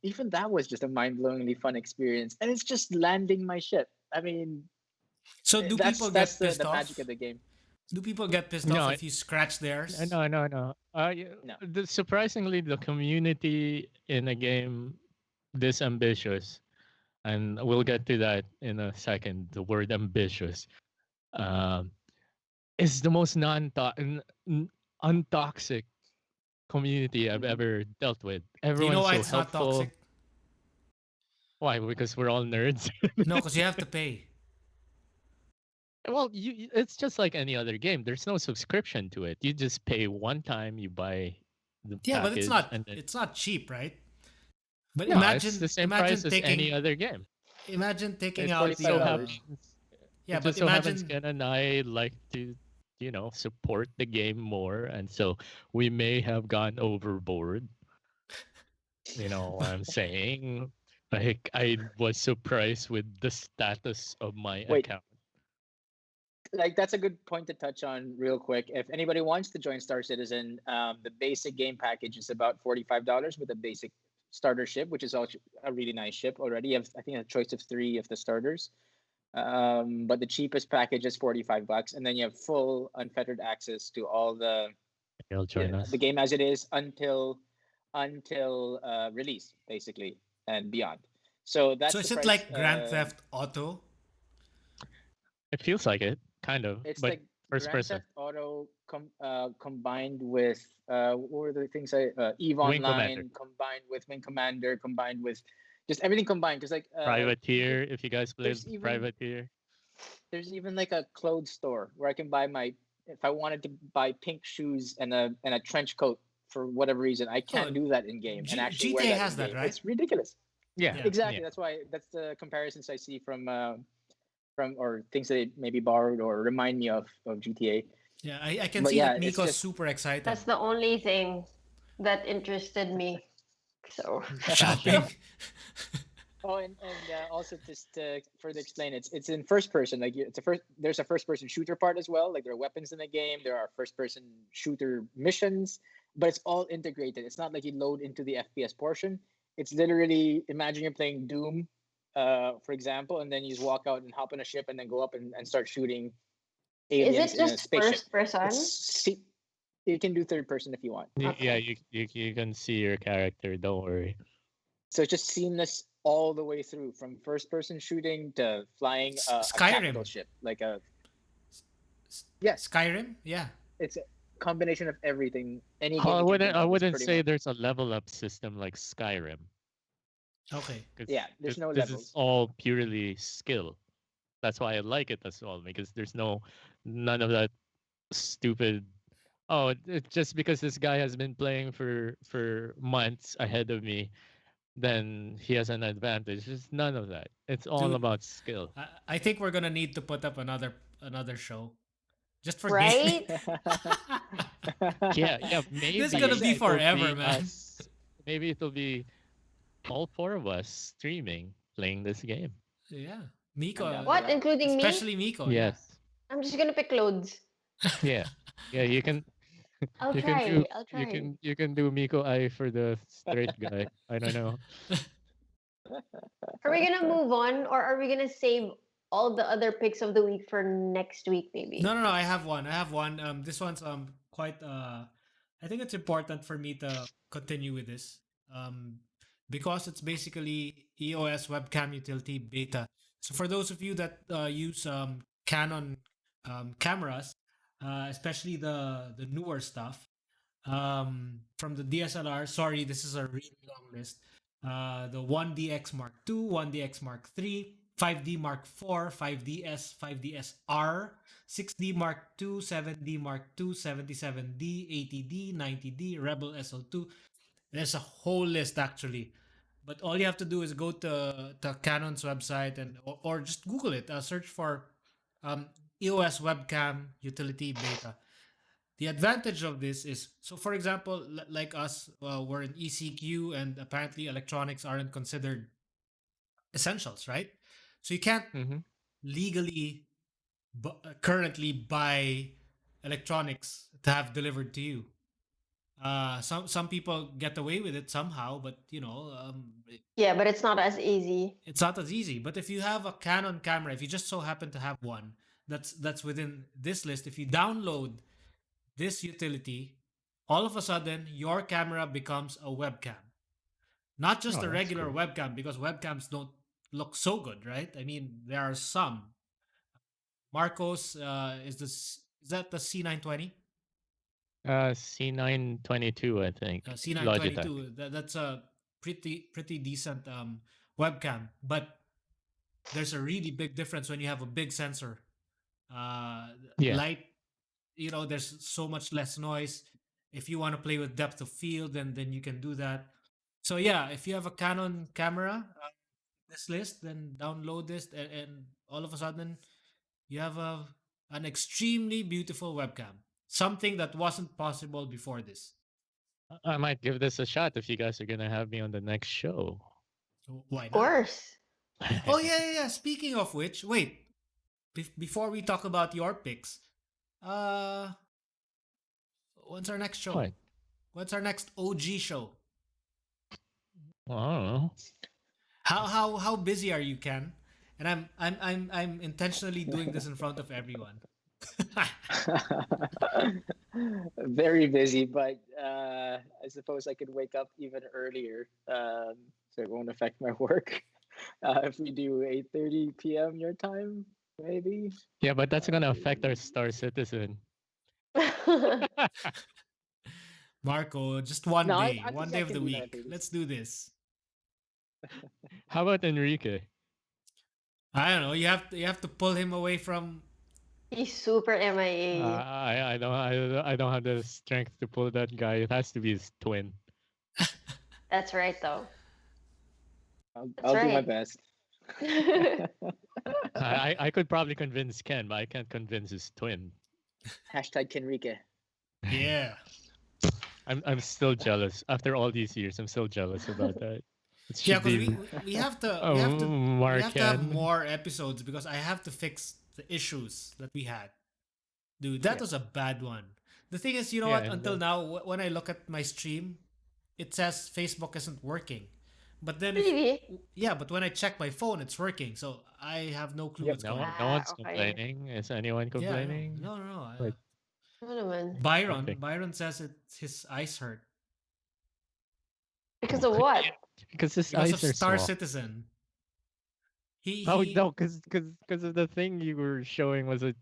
even that was just a mind-blowingly fun experience. And it's just landing my ship. I mean, So do that's people that's get the, pissed the off? magic of the game. Do people get pissed No, off if you scratch theirs? No, no, no. No. Surprisingly, the community in a game this ambitious, and we'll get to that in a second. The word ambitious, um, is the most untoxic community I've Mhm. ever dealt with. Do you know Everyone's why so it's not helpful. toxic? Why? Because we're all nerds. No, because you have to pay. Well, it's just like any other game. There's no subscription to it. You just pay one time, you buy the Yeah, but package, and then it's not cheap, right? But no, it's the same imagine price as any other game. taking It's out It so the $45. happens. yeah, It but just so happens imagine Ken and I like to, support the game more, and so we may have gone overboard. You know what I'm saying? Like I was surprised with the status of my Wait, account. like that's a good point to touch on real quick. If anybody wants to join Star Citizen, the basic game package is about $45 with a basic starter ship, which is also a really nice ship already. You have, I think, a choice of 3 of the starters. But the cheapest package is $45, and then you have full unfettered access to all You'll join us. the game as it is until release, basically, and beyond. So that's so the is it price. like Grand Theft Auto? It feels like it, kind of, It's but like first Grand person. Theft Auto combined with what were the things Eve Wing Online, Commander. combined with Wing Commander, combined with just everything combined. Because like Privateer, if you guys played there's even Privateer. there's even like a clothes store where I can buy my, if I wanted to buy pink shoes and a trench coat for whatever reason, I can't Oh, do that in game and actually wear GTA that has in that, game. right? It's ridiculous. Yeah, Yeah. Exactly. yeah. That's why that's the comparisons I see from or things that they maybe borrowed or remind me of GTA. Yeah, I can But see yeah, that it's Miko's just super excited. That's the only thing that interested me. So Shopping. oh, and also just to further explain, it's in first person. Like there's a first person shooter part as well. Like there are weapons in the game. There are first person shooter missions, but it's all integrated. It's not like you load into the FPS portion. It's literally, imagine you're playing Doom, for example, and then you just walk out and hop on a ship and then go up and start shooting is aliens it in a just spaceship. first person? You can do third person if you want. Yeah, Okay. you can see your character. Don't worry. So it's just seamless all the way through, from first person shooting to flying a capital Skyrim. ship, like a yes, Skyrim? Yeah. it's a combination of everything. Any game I you can wouldn't. think I of is wouldn't pretty say much. there's a level up system like Skyrim. Okay. Yeah, there's no this levels. is all purely skill. That's why I like it as well, because there's none of that stupid. Oh, just because this guy has been playing for months ahead of me, then he has an advantage. There's none of that. It's all Dude, about skill. I think we're gonna need to put up another show. just for gaming. Right? Yeah, This is maybe gonna you be said. it'll forever, be man. us. Maybe it'll be all four of us streaming playing this game. Yeah, I'm Miko, down for What, that. including me? especially Miko. Yeah. Yes. I'm just gonna pick clothes. Yeah. Yeah, you can I'll you can try. do I'll try. you can do Miko I for the straight guy. I don't know. Are we gonna move on, or are we gonna save all the other picks of the week for next week, No, maybe? no, no. I have one. I have one. This one's quite. I think it's important for me to continue with this. Um, because it's basically EOS webcam utility beta. So for those of you that use Canon cameras, especially the newer stuff, from the DSLR. Sorry, this is a really long list. The 1DX Mark II, 1DX Mark III, 5D Mark IV, 5DS, 5DSR, 6D Mark II, 7D Mark II, 77D, 80D, 90D, Rebel SL2. There's a whole list actually. But all you have to do is go to Canon's website and or just Google it. Search for um, EOS webcam utility beta. The advantage of this is, so for example, like us, we're in ECQ and apparently electronics aren't considered essentials, right? So you can't Mm-hmm. legally currently buy electronics to have delivered to you. Some people get away with it somehow, but Yeah, but it's not as easy. it's not as easy. But if you have a Canon camera, if you just so happen to have one, that's within this list. If you download this utility, all of a sudden your camera becomes a webcam. Not just Oh, a that's regular cool. webcam, because webcams don't look so good, right? I mean, there are some. Marcos is that the C920? C922, I think. Logitech. C922. That's a pretty decent webcam, but there's a really big difference when you have a big sensor. Yeah. Light, there's so much less noise. If you want to play with depth of field, then you can do that. So yeah, if you have a Canon camera, this list, then download this, and all of a sudden you have an extremely beautiful webcam. Something that wasn't possible before this. I might give this a shot if you guys are gonna have me on the next show. So why Of not? course. Oh yeah. Speaking of which, wait. Before we talk about your picks, uh, when's our next show? What? What's our next OG show? Well, I don't know. How busy are you, Ken? And I'm intentionally doing this in front of everyone. Very busy, but I suppose I could wake up even earlier, so it won't affect my work. If we do 8:30 p.m. your time, maybe. Yeah, but that's gonna affect our Star Citizen. Marco, just one No, day, I one think day I of can the do week. 9:30. Let's do this. How about Enrique? I don't know. You have to pull him away from. He's super MIA. I don't have the strength to pull that guy. It has to be his twin. That's right, though. I'll do my right. best. I could probably convince Ken, but I can't convince his twin. Hashtag Kenrique. Yeah. I'm still jealous. After all these years, I'm still jealous about that. It Yeah, should because be we have to oh, we have to we have to have Marken. more episodes because I have to fix the issues that we had. Dude, that Yeah. was a bad one. The thing is, you know Yeah, what? and Until now, when I look at my stream, it says Facebook isn't working. But then, Really? but when I check my phone, it's working. So I have no clue Yep. what's no going on. no one's Okay. complaining. Is anyone Yeah, complaining? no. Like, Ano naman? Okay. Byron says his eyes hurt Because of what? because his because of eyes are Star small. Citizen. Oh He no, because of the thing you were showing was a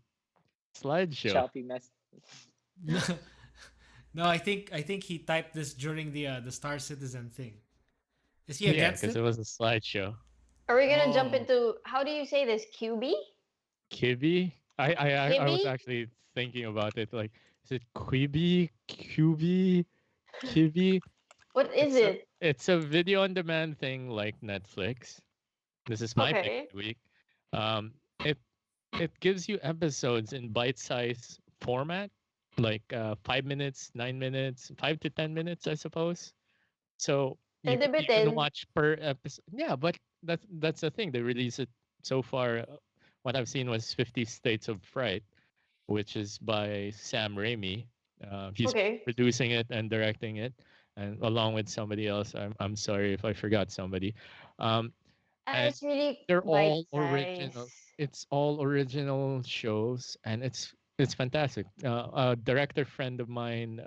slideshow. Choppy mess. no, I think he typed this during the Star Citizen thing. Is he Yeah, against because it? it was a slideshow. Are we gonna jump Oh. into, how do you say this? QB? Kibby? I was Kibby? actually thinking about it. Like, is it Quibi? QB? Kibby? What is It's a, it? it's a video on demand thing like Netflix. This is my pick Okay. of the week. Um, it it gives you episodes in bite-sized format, like 5 minutes, 9 minutes, 5 to 10 minutes, I suppose. So you can Bitin. watch per episode. Yeah, but that's the thing. They release it so far. What I've seen was 50 States of Fright, which is by Sam Raimi. He's Okay. producing it and directing it, and along with somebody else. I'm sorry if I forgot somebody. Um, and It's really they're bite all size. original. It's all original shows, and it's fantastic. A director friend of mine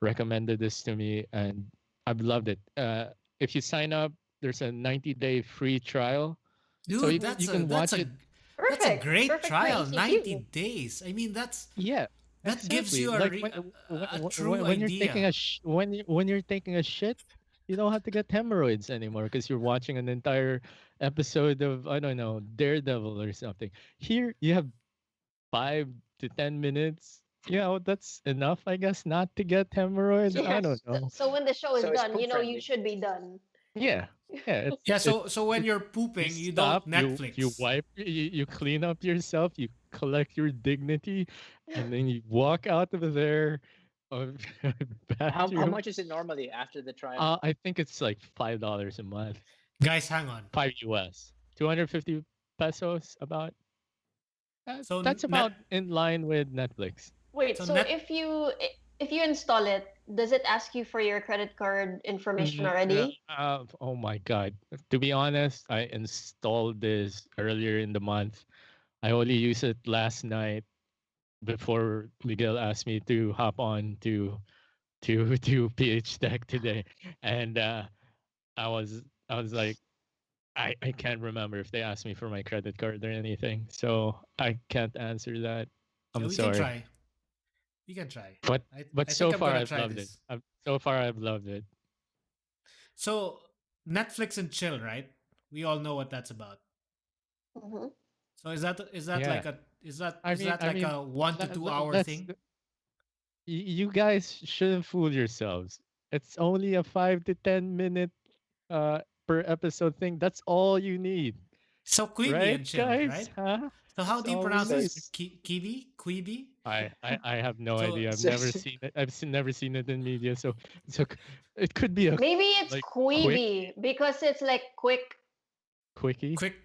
recommended this to me, and I've loved it. If you sign up, there's a 90-day free trial, so Dude, you can watch it. that's a Perfect. great Perfect for trial. 90 ECQ. days. I mean, Yeah, that gives exactly. you Like a true when you're taking idea. a when you're taking a shit, you don't have to get hemorrhoids anymore because you're watching an entire episode of, I don't know, Daredevil or something. Here you have 5 to 10 minutes. That's enough, I guess, not to get hemorrhoids. So I Yes. don't So, know. so when the show is so it's done, poop you friendly. should be done. Yeah, yeah. Yeah, It so when you're you pooping, you don't stop, you Netflix. wipe, you clean up yourself, you collect your dignity, and then you walk out of there, uh, back to How your. much is it normally after the trial? I think it's like $5 a month, Guys, hang on. $5 US, 250 pesos. About So that's about net in line with Netflix. Wait, so so net if you install it, does it ask you for your credit card information No, already? oh my God. To be honest, I installed this earlier in the month. I only used it last night before Miguel asked me to hop on to PHTech today, and I was like, I can't remember if they asked me for my credit card or anything, so I can't answer that. yeah, I'm we can sorry, try. We can try. but I think so I'm far gonna I've try loved it. this. So far I've loved it. So Netflix and chill, right? We all know what that's about. Hmm. So is that Yeah, like a is that I is mean, that like a one to let, two let, hour let's thing? you guys shouldn't fool yourselves. It's only a 5 to 10 minute per episode thing. That's all you need, So Quibi right, and chill, guys? right? Huh? So how That's do you all we pronounce So this? need. it's Kiwi? Quibi? I have no So idea. I've so, never seen it. Never seen it in media. So it could be a Maybe it's like quick Quibi because it's like quick, quickie, quick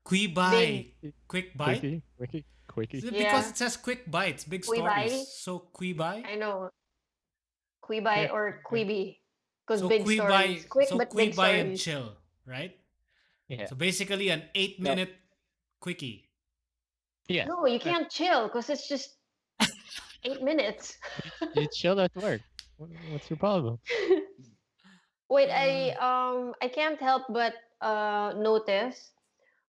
Quibi. big. Quick bite? quickie. Is it because Yeah, it says quick bites, big stories. Quibi. So Quibi? I know Yeah, Quibi or yeah, Quibi because So big stories, quick So but big Quibi and stories. chill, right? yeah, So basically an eight no. minute quickie. yeah. No, you Uh, can't chill because it's just 8 minutes. you chill at work. What's your problem? Wait, Uh, I can't help but notice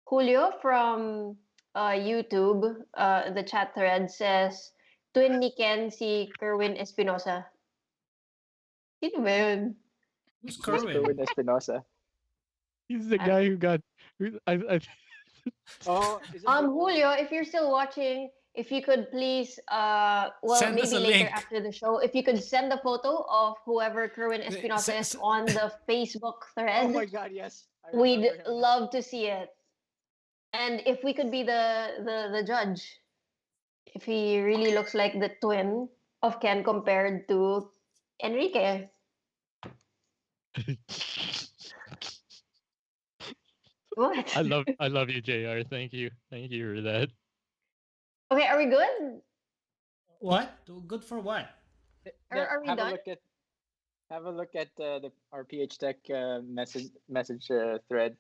Julio from YouTube, the chat thread says twin ni Ken si Kerwin Espinosa. Sino ba yun? who's Who's Kerwin? Kerwin Espinosa? He's the Uh, guy who got. I Oh, is it the old? Julio, if you're still watching, if you could please, well, Send us maybe a later link. after the show, if you could send a photo of whoever Kerwin Espinosa is on the Facebook Oh my thread, God! Yes, I we'd remember him now. love to see it. And if we could be the judge, if he really looks like the twin of Ken compared to Enrique. What? I love you, Jr. Thank you for that. Okay, are we good? What? Good for what? Are, are we Have a done? look at the our PHTech message thread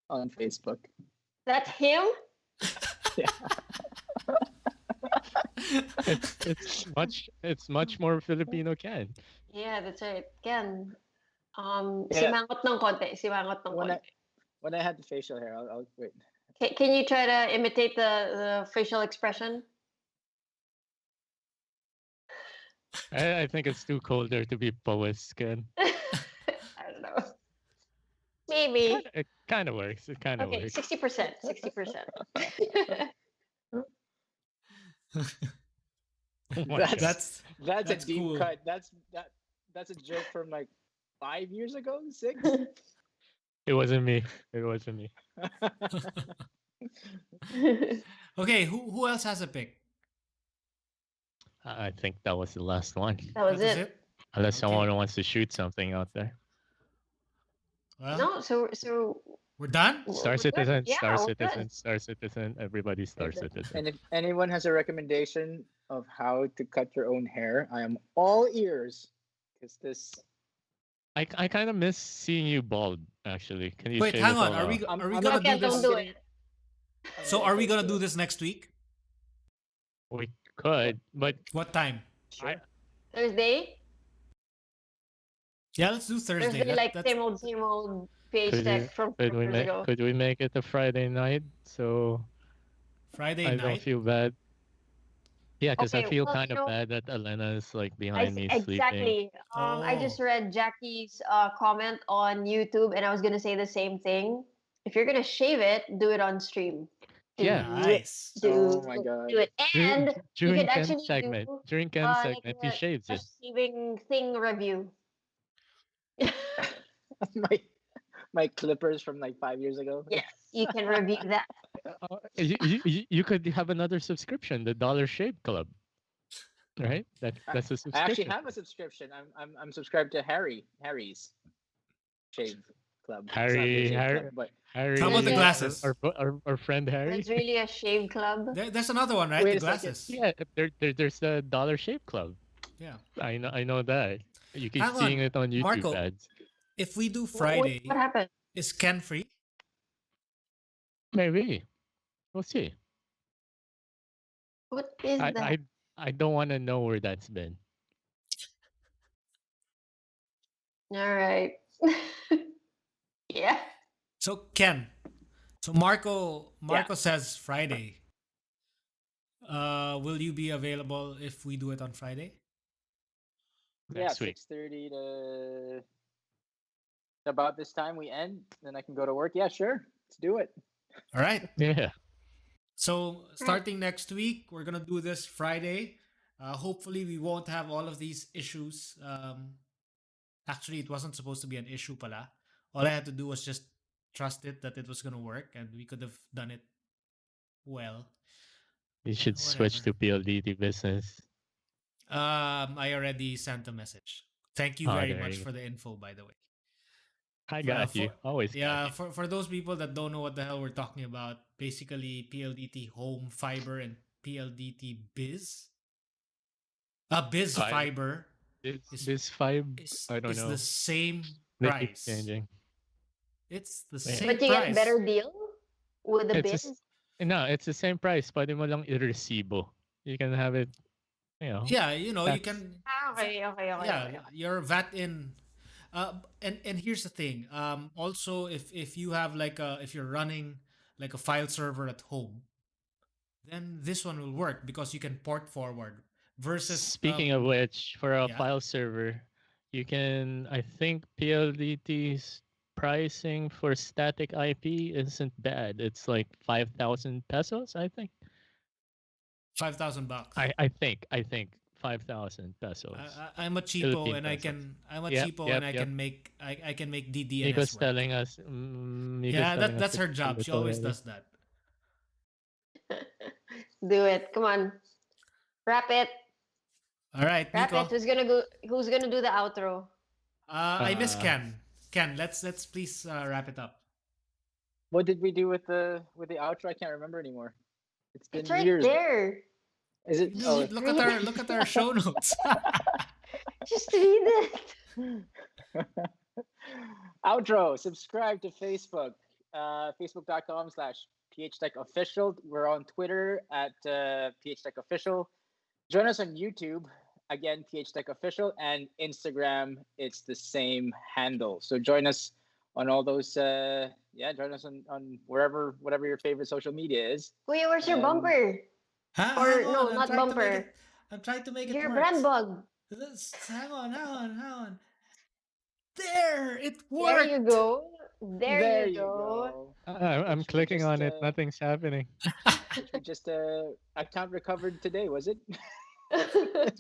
on Facebook. That's him? Yeah. It's much more Filipino Ken. Yeah, that's right. Ken. Yeah. Simangot ng konti. Simangot ng When I konti. when I had the facial hair, I'll wait. Can you try to imitate the facial expression? I think it's too cold there to be Powys, Ken. I don't know. Maybe. It kind of works. It kind of Okay, works. 60%. 60%. Oh my That's God. that's a That's deep cool. cut. That's a joke from like 5 years ago, 6. It wasn't me. It wasn't me. Okay, who else has a pick? I think that was the last one. That was That is it. it. Unless Okay. someone wants to shoot something out there. Well, No, so we're done. Star we're good. Citizen, Yeah, Star we're Citizen, good. Star Citizen, everybody Star Citizen. And if anyone has a recommendation of how to cut your own hair, I am all ears. Because this, I kind of miss seeing you bald, actually. Can you Wait, shave hang it on. all Are off? we I'm, are we I'm, gonna No, do Ken, this? don't do it. I'm So getting are we close gonna to do it. this next week? We could, but What time? Sure. Thursday? Yeah, let's do Thursday. Thursday, That like that's same old PH could Tech we from could 4 we years make ago. could we make it a Friday night so Friday I don't night. feel bad? Yeah, because I Okay, feel well, kind of bad that Elena is like I behind me sleeping. exactly. I just Oh, read Jackie's comment on YouTube, and I was gonna say the same thing. If you're gonna shave it, do it on stream. Yeah, Do it. nice. Oh my Do god. it, and you during could Ken's actually do segment, during Ken's like segment, he shaves a it. shaving thing review. my my clippers from like 5 years ago. Yes, you can review that. You could have another subscription, the Dollar Shave Club, right? That's a I actually subscription. have a subscription. I'm subscribed to Harry's Shave Club. It's not really a Harry, shave Harry, club, but Harry, How about the Really? glasses? our friend Harry. That's really a shave club. There's another one, right? Wait The a second. glasses. Yeah, there's the Dollar Shave Club. Yeah. I know that. You keep Hang seeing on, it on YouTube Marco. ads. If we do What Friday, happened? is Ken free? Maybe we'll see. What is I that? I I don't want to know where that's been. All right. Yeah. So Ken. So Marco says Friday. Will you be available if we do it on Friday? yeah, Next week. 6:30 to about this time we end. Then I can go to work. Yeah, sure. Let's do it. All right. Yeah. So starting next week, we're gonna do this Friday. Hopefully, we won't have all of these issues. Actually, it wasn't supposed to be an issue, pala. All I had to do was just trust it that it was gonna work, and we could have done it well. You should switch to PLDT business. I already sent a message. Thank you Oh, very there much you for the info, by the way. I got you. Always got Yeah, you. for those people that don't know what the hell we're talking about, basically PLDT Home Fiber and PLDT Biz. Biz Fiber This five, I don't is know. the same They keep price. changing. It's the Yeah. same But you get price. better deal with the It's biz. just, no, it's the same price. Pwede mo lang i-resibo. You can have it, Yeah, you tax. can. Okay. Yeah, your VAT in. And here's the thing. Also, if you have if you're running like a file server at home, then this one will work because you can port forward. Versus Speaking of which, for a yeah. file server, you can, I think PLDT's pricing for static IP isn't bad. It's like 5,000 pesos, I think. $5,000. I think 5,000 pesos. I'm a cheapo Philippine and pesos. I can make I can make DDNS Miko's work. telling us. Yeah, that's her job. She always does that. Do it. Come on. Wrap it. All right, Wrap Miko. it. Who's gonna do the outro? I miss Ken. Ken, let's please wrap it up. What did we do with the outro? I can't remember anymore. It's been It's right years. there. Is it? Dude, look at our show notes. Just read it. Outro. Subscribe to Facebook. Facebook.com/PHTechOfficial. We're on Twitter at PHTechOfficial. Join us on YouTube. Again, PHTechOfficial. And Instagram, it's the same handle. So join us on all those. Join us on whatever your favorite social media is. Kuya, where's your bumper? Hang no, on, not bumper. I'm trying to make it Your work. brand bug. Hang on. There, it There worked. you go. There you go. I'm Which we clicking just, on it. Nothing's happening. Which we just account recovered today, was it? A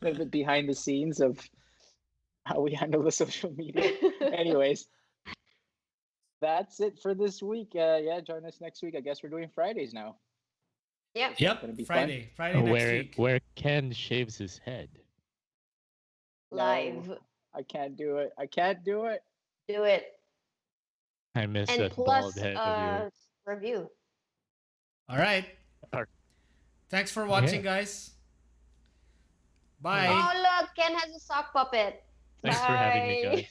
little bit behind the scenes of how we handle the social media. Anyways, that's it for this week. Join us next week. I guess we're doing Fridays now. Yeah. Yep, Gonna be Friday next week. Where Ken shaves his head. Live. No, I can't do it. I can't do it. Do it. I miss And that bald plus head of yours. review. All right. Or- Thanks for watching, Yeah. guys. Bye. Oh look, Ken has a sock puppet. Thanks for having me, Bye. guys.